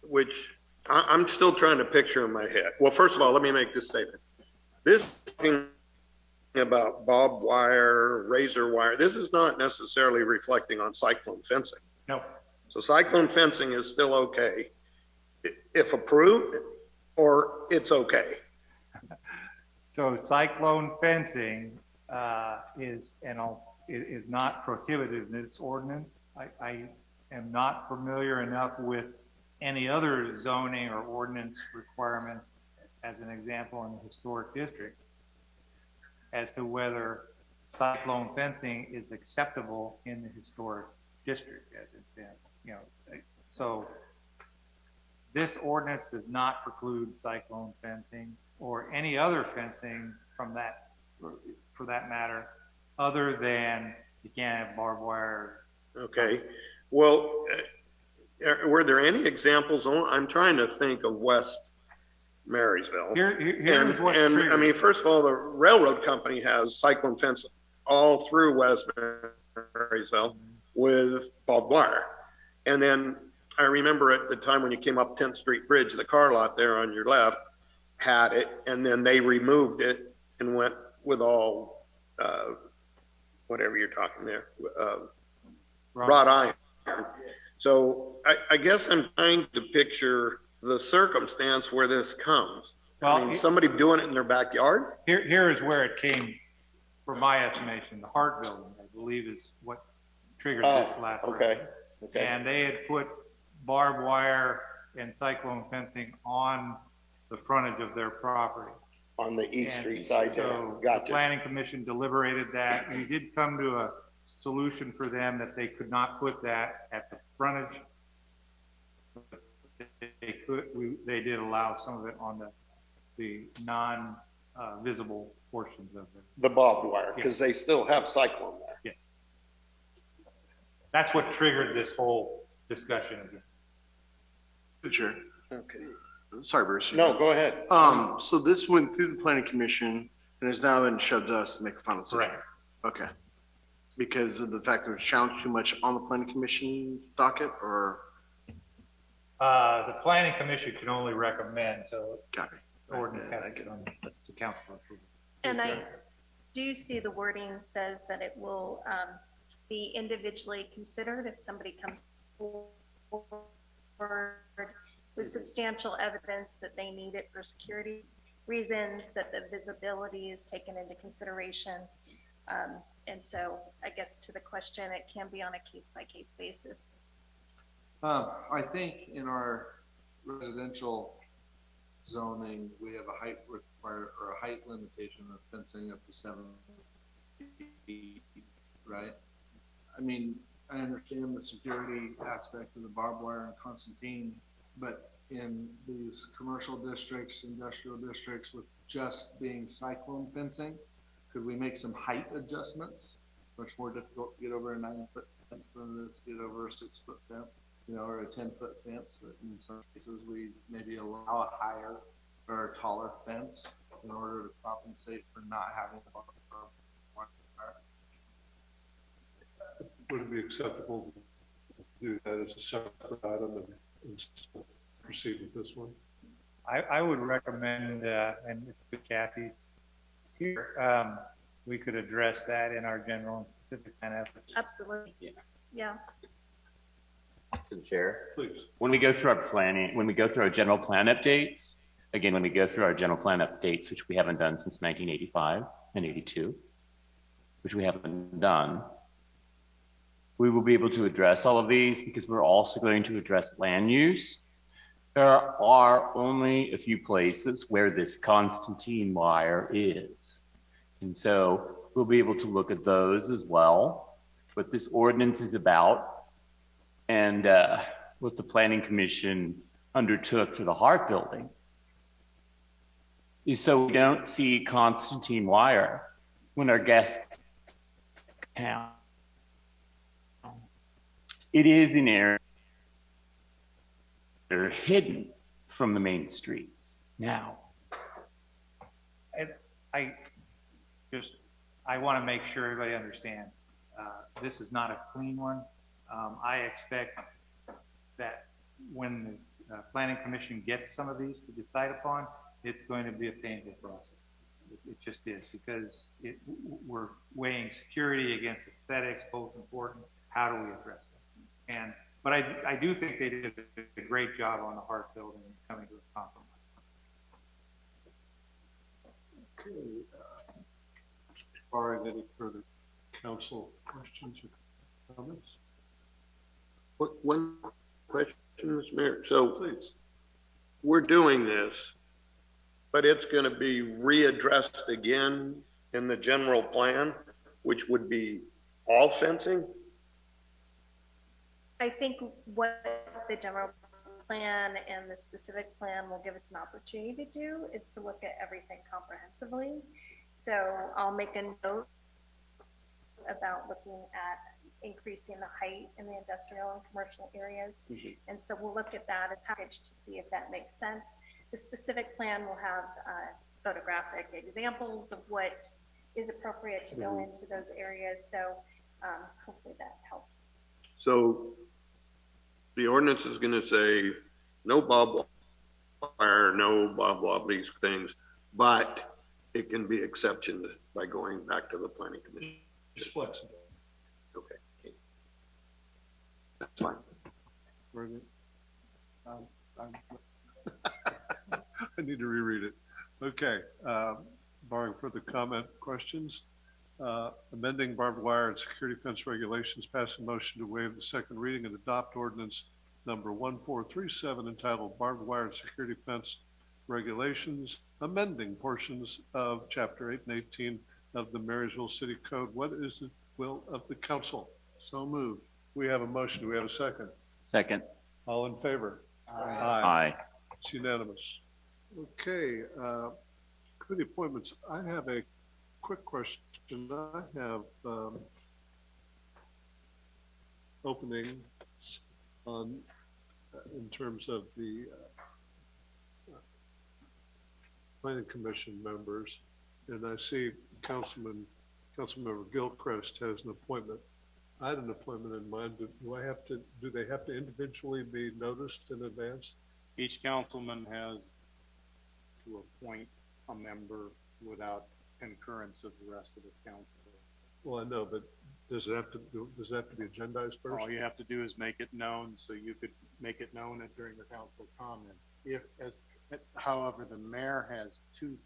which I'm still trying to picture in my head. Well, first of all, let me make this statement. This thing about barbed wire, razor wire, this is not necessarily reflecting on cyclone fencing. No. So cyclone fencing is still okay if approved, or it's okay. So cyclone fencing is not prohibited in this ordinance. I am not familiar enough with any other zoning or ordinance requirements, as an example in the historic district, as to whether cyclone fencing is acceptable in the historic district, as an example. You know, so this ordinance does not preclude cyclone fencing or any other fencing from that, for that matter, other than you can't have barbed wire. Okay, well, were there any examples? I'm trying to think of West Marysville. Here's what and I triggered mean, it. first of all, the railroad company has cyclone fence all through West Marysville with barbed wire. And then I remember at the time when you came up 10th Street Bridge, the car lot there on your left had it, and then they removed it and went with all, whatever you're talking there, wrought iron. So I guess I'm trying to picture the circumstance where this comes. Well, I mean, somebody doing it in their backyard? Here is where it came, for my estimation. The Hart Building, I believe, is what triggered this last round. Okay. And they had put barbed wire and cyclone fencing on the frontage of their property. On the East And Street side there. so the Gotcha. planning commission deliberated that. We did come to a solution for them that they could not put that at the frontage. They did allow some of it on the non visible portions of it. The barbed wire, because they still have cyclone there. Yes. That's what triggered this whole discussion again. Good, Chair. Okay. Sorry, Bruce. No, go ahead. So this went through the planning commission and has now been shoved to us to make a final decision. Correct. Okay. Because of the fact that it was challenged too much on the planning commission docket, or? The planning commission can only recommend, so Got it. the ordinance has to get on to council for approval. And I do see the wording says that it will be individually considered if somebody comes forward with substantial evidence that they need it for security reasons, that the visibility is taken into consideration. And so I guess to the question, it can be on a case-by-case basis. I think in our residential zoning, we have a height require or a height limitation of fencing up to 7 feet, right? I mean, I understand the security aspect of the barbed wire and Constantine, but in these commercial districts, industrial districts with just being cyclone fencing, could we make some height adjustments? Much more difficult to get over a 9-foot fence than it is to get over a 6-foot fence, you know, or a 10-foot fence. In some cases, we maybe allow a higher or a taller fence in order to compensate for not having a barbed wire. Would it be acceptable to do that as a separate item and proceed with this one? I would recommend, and it's good Kathy's here, we could address that in our general and specific plan efforts. Absolutely. Yeah. To the chair. Please. When we go through our planning, when we go through our general plan updates, again, when we go through our general plan updates, which we haven't done since 1985 and 82, which we haven't done, we will be able to address all of these because we're also going to address land use. There are only a few places where this Constantine wire is. And so we'll be able to look at those as well, what this ordinance is about and what the Planning Commission undertook for the Hart Building is so we don't see Constantine wire when our guests come. It is an area that are hidden from the main streets now. And I want to make sure everybody understands, this is not a clean one. I expect that when the planning commission gets some of these to decide upon, it's going to be a painful process. It just is, because we're weighing security against aesthetics, both important. How do we address them? But I do think they did a great job on the Hart Building coming to a compromise. Okay. Barring any further council questions or comments? One question, Mr. Mayor? So Please. we're doing this, but it's going to be readdressed again in the general plan, which would be all fencing? I think what the general plan and the specific plan will give us an opportunity to do is to look at everything comprehensively. So I'll make a note about looking at increasing the height in the industrial and commercial areas. And so we'll look at that as a package to see if that makes sense. The specific plan will have photographic examples of what is appropriate to go into those areas. So hopefully that helps. So the ordinance is going to say no barbed wire, no blah, blah, these things, but it can be exceptions by going back to the planning commission. It's flexible. Okay. That's fine. Very good. I need to reread it. Okay, barring further comment, questions, amending barbed wire and security fence regulations, pass a motion to waive the second reading and adopt ordinance number 1437 entitled Barbed Wire and Security Fence Regulations, amending portions of chapter 8 and 18 of the Marysville City Code. What is the will of the council? So moved. We have a motion. Do we have a second? Second. All in favor? Aye. It's unanimous. Okay, committee appointments. I have a quick question. I have opening on in terms of the planning commission members, and I see Councilmember Gilchrist has an appointment. I had an appointment in mind. Do they have to individually be noticed in advance? Each councilman has to appoint a member without concurrence of the rest of the council. Well, I know, but does it have to be agendized first? All you have to do is make it known, so you could make it known during the council comments. However, the mayor has two,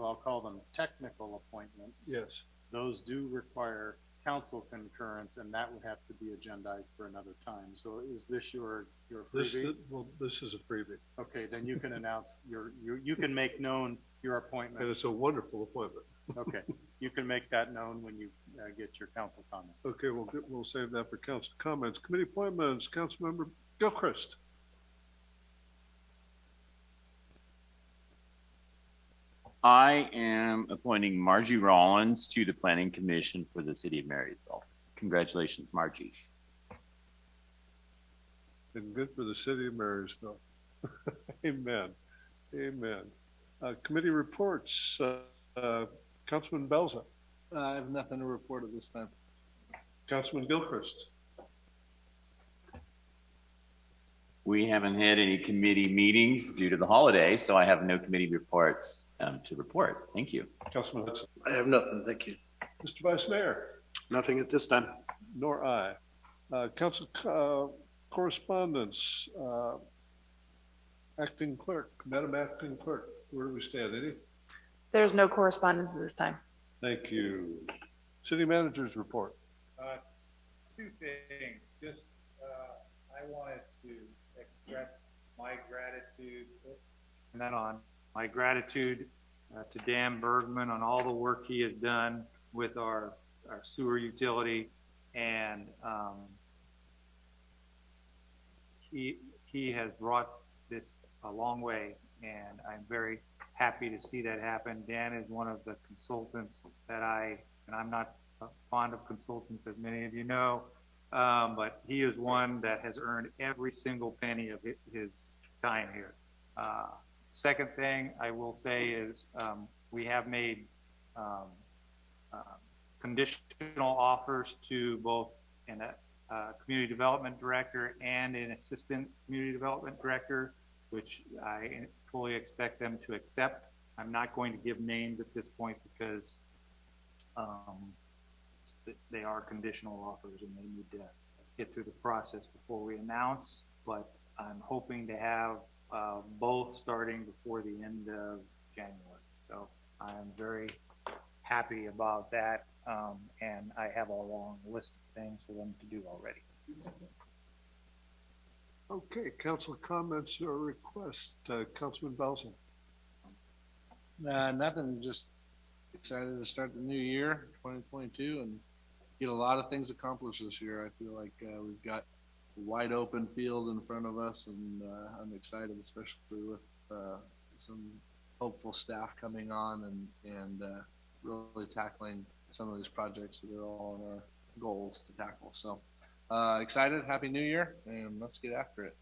I'll call them technical appointments. Yes. Those do require council concurrence, and that would have to be agendized for another time. So is this your freebie? This is a freebie. Okay, then you can announce you can make known your appointment. And it's a wonderful appointment. Okay, you can make that known when you get your council comment. Okay, we'll save that for council comments. Committee appointments, Councilmember Gilchrist. I am appointing Margie Rollins to the Planning Commission for the City of Marysville. Congratulations, Margie. And good for the city of Marysville. Amen. Amen. Committee reports. Councilman Belza. I have nothing to report at this time. Councilman Gilchrist. We haven't had any committee meetings due to the holiday, so I have no committee reports to report. Thank you. Councilman Hudson. I have nothing, thank you. Mr. Vice Mayor. Nothing at this time. Nor I. Council correspondence. Acting clerk, Madam Acting Clerk, where do we stand? Any? There's no correspondence at this time. Thank you. City Manager's report. Two things. Just, I wanted to express my gratitude and then on my gratitude to Dan Bergman on all the work he has done with our sewer utility, and he has brought this a long way, and I'm very happy to see that happen. Dan is one of the consultants that and I'm not fond of consultants, as many of you know, but he is one that has earned every single penny of his time here. Second thing I will say is we have made conditional offers to both a community development director and an assistant community development director, which I fully expect them to accept. I'm not going to give names at this point because they are conditional offers and they need to get through the process before we announce, but I'm hoping to have both starting before the end of January. So I'm very happy about that, and I have a long list of things for them to do already. Okay, council comments or requests, Councilman Belson. Nothing, just excited to start the new year, 2022, and get a lot of things accomplished this year. I feel like we've got a wide open field in front of us, and I'm excited, especially with some hopeful staff coming on and really tackling some of these projects that are all on our goals to tackle. So excited, happy new year, and let's get after it.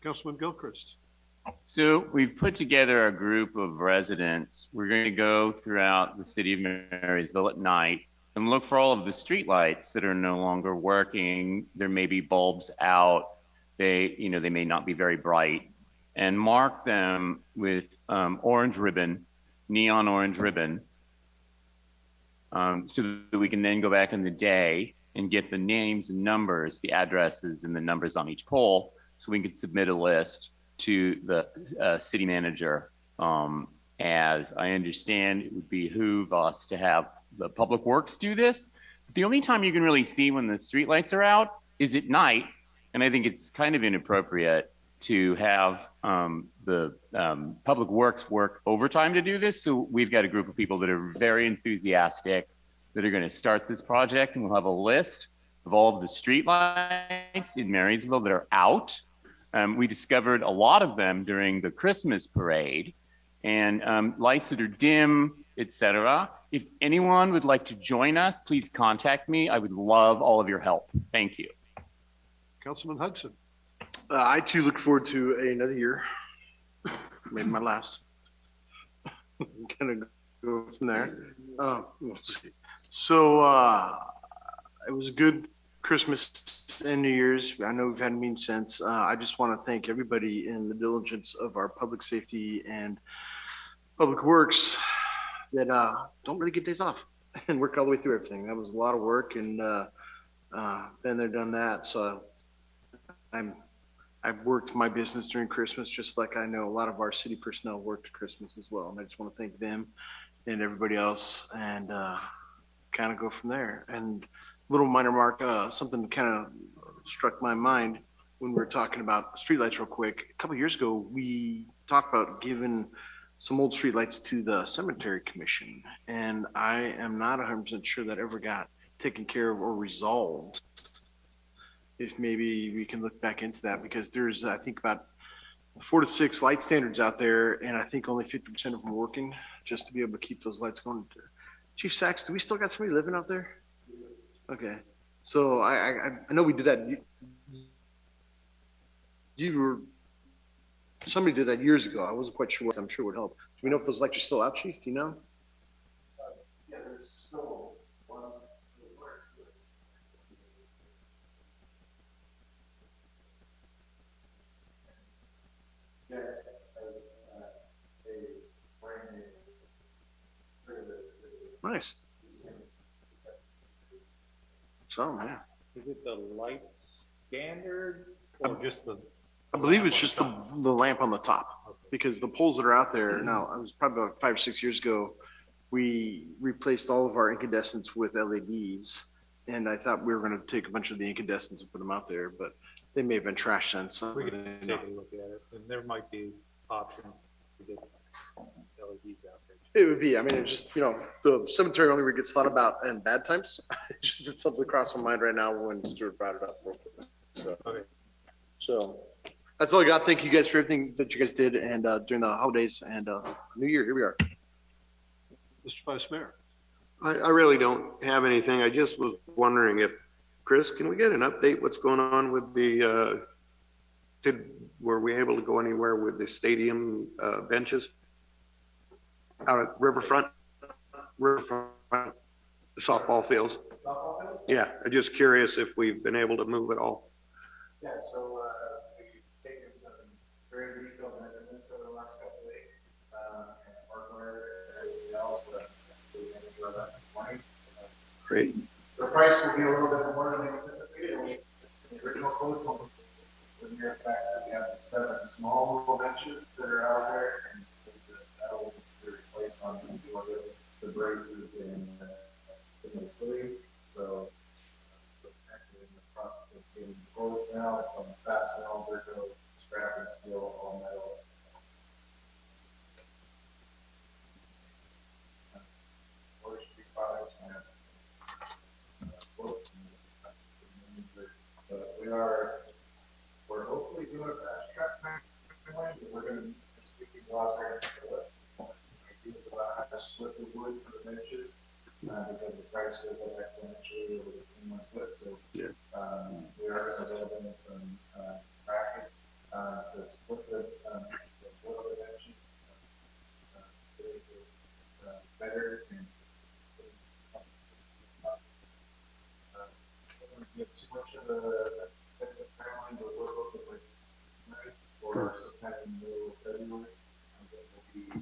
Councilman Gilchrist. So we've put together a group of residents. We're going to go throughout the city of Marysville at night and look for all of the streetlights that are no longer working. There may be bulbs out. They may not be very bright, and mark them with orange ribbon, neon orange ribbon, so that we can then go back in the day and get the names and numbers, the addresses and the numbers on each pole, so we can submit a list to the city manager. As I understand, it would behoove us to have the public works do this. But the only time you can really see when the streetlights are out is at night. And I think it's kind of inappropriate to have the public works work overtime to do this. So we've got a group of people that are very enthusiastic that are going to start this project, and we'll have a list of all of the streetlights in Marysville that are out. We discovered a lot of them during the Christmas parade, and lights that are dim, etc. If anyone would like to join us, please contact me. I would love all of your help. Thank you. Councilman Hudson. I too look forward to another year, maybe my last. Kind of go from there. We'll see. So it was a good Christmas and New Year's. I know we've had meetings since. I just want to thank everybody in the diligence of our public safety and public works that don't really get days off and work all the way through everything. That was a lot of work, and been there, done that. So I've worked my business during Christmas, just like I know a lot of our city personnel worked Christmas as well. And I just want to thank them and everybody else, and kind of go from there. And little minor mark, something that kind of struck my mind when we were talking about streetlights real quick. A couple of years ago, we talked about giving some old streetlights to the cemetery commission. And I am not 100% sure that ever got taken care of or resolved. If maybe we can look back into that, because there's, I think, about 4 to 6 light standards out there, and I think only 50% of them are working just to be able to keep those lights going. Chief Sachs, do we still got somebody living out there? Okay. So I know we did that. Somebody did that years ago. I wasn't quite sure what. I'm sure it would help. Do we know if those lights are still out, Chief? Do you know? Yeah, there's still one. Yes, as a brand new. Nice. So, man. Is it the light standard or just the? I believe it's just the lamp on the top, because the poles that are out there now, it was probably about 5 or 6 years ago, we replaced all of our incandescents with LEDs. And I thought we were going to take a bunch of the incandescents and put them out there, but they may have been trashed since. We can take a look at it, and there might be options to get LEDs out there. It would be, I mean, it's just, the cemetery only gets thought about in bad times. It's something that crossed my mind right now when Stuart brought it up. So, Okay. So that's all I got. Thank you guys for everything that you guys did, and during the holidays and New Year. Here we are. Mr. Vice Mayor. I really don't have anything. I just was wondering if, Chris, can we get an update? What's going on with the, were we able to go anywhere with the stadium benches out at Riverfront, softball fields? Yeah, I'm just curious if we've been able to move at all. Yeah, so we've taken some very detailed measurements over the last couple of weeks, and hardware and everything else. We're going to do that this morning. Great. The price will be a little bit more than anticipated. The original quotes on the mere fact that we have 7 small little benches that are out there, and that'll be replaced on the braces and the blades. So we're actually in the process of getting quotes now. It's on the fast now. They're going we're hopefully doing a fast track timeline, but we're gonna, speaking laws are gonna do it. Ideas about how to split the wood for the benches, because the price goes up exponentially over the 10-month foot, so. Yeah. We are gonna build in some, brackets, to split the wood of the benches. Better and. I don't want to give too much of a timeline, but we're looking like tonight or sometime in the middle of February. That will be a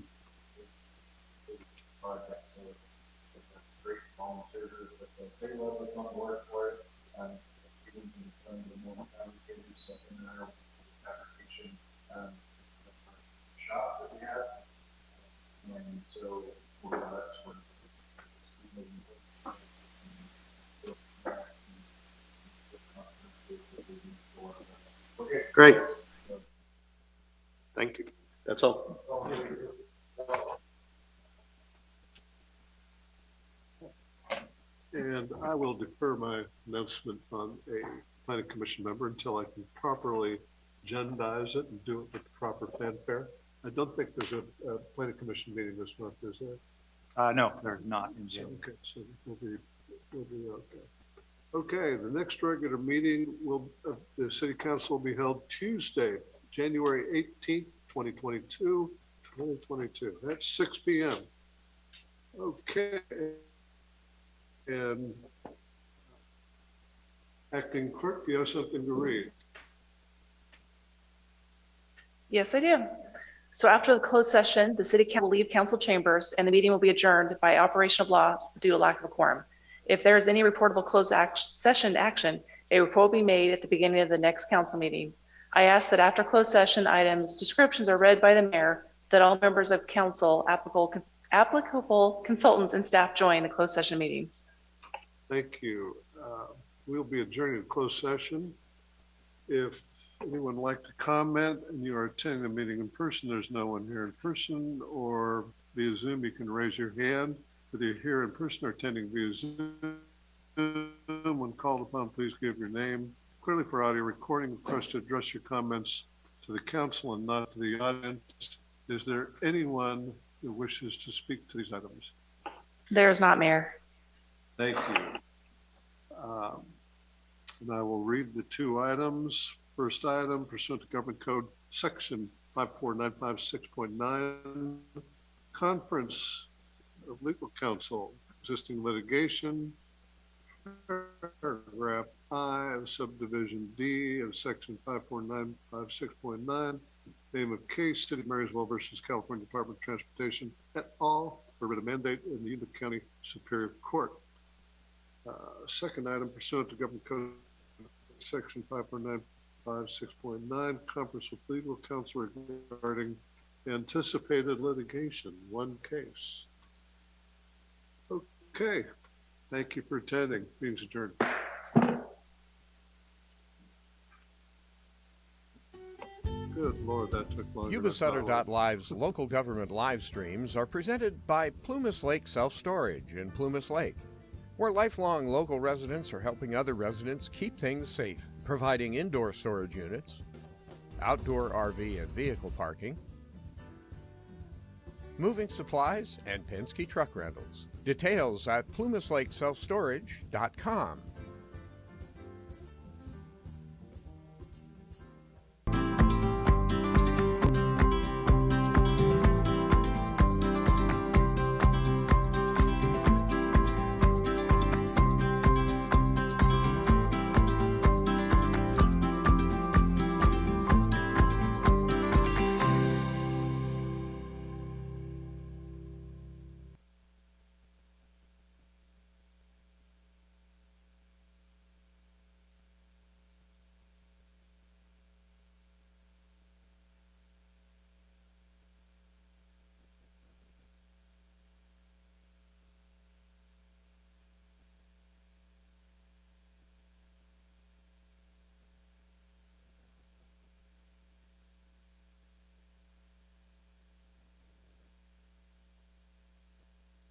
project. So it's a great volunteer, but the city level is on board for it. Even some of the more complicated stuff in our fabrication shop that we have. And so that's where. Okay. Great. Thank you. That's all. And I will defer my announcement on a planning commission member until I can properly agendize it and do it with the proper fanfare. I don't think there's a planning commission meeting this month, is there? No, they're not in So, January. okay, so we'll be okay. Okay, the next regular meeting of the city council will be held Tuesday, January 18th, 2022. That's 6 p.m. Okay. And acting clerk, do you have something to read? Yes, I do. So after the closed session, the city council will leave council chambers and the meeting will be adjourned by operation of law due to lack of a quorum. If there is any reportable closed session action, a report will be made at the beginning of the next council meeting. I ask that after closed session items, descriptions are read by the mayor, that all members of council, applicable consultants and staff join the closed session meeting. Thank you. We'll be adjourning the closed session. If anyone would like to comment and you are attending the meeting in person, there's no one here in person, or via Zoom, you can raise your hand. Whether you're here in person or attending via Zoom, when called upon, please give your name. Clearly for audio recording, request to address your comments to the council and not to the audience. Is there anyone who wishes to speak to these items? There is not, Mayor. Thank you. And I will read the two items. First item, pursuant to Government Code Section 54956.9, Conference of Legal Counsel, existing litigation, paragraph I of subdivision D of Section 54956.9, name of case, City of Marysville versus California Department of Transportation et al. For writ of mandate in the Yuba County Superior Court. Second item, pursuant to Government Code Section 54956.9, conference with legal counsel regarding anticipated litigation, one case. Okay, thank you for attending. Meeting's adjourned. Good Lord, that took longer. Yuba-Sutter.live's local government live streams are presented by Plumas Lake Self-Storage in Plumas Lake, where lifelong local residents are helping other residents keep things safe, providing indoor storage units, outdoor RV and vehicle parking, moving supplies, and Penske truck rentals. Details at plumaslakeselfstorage.com.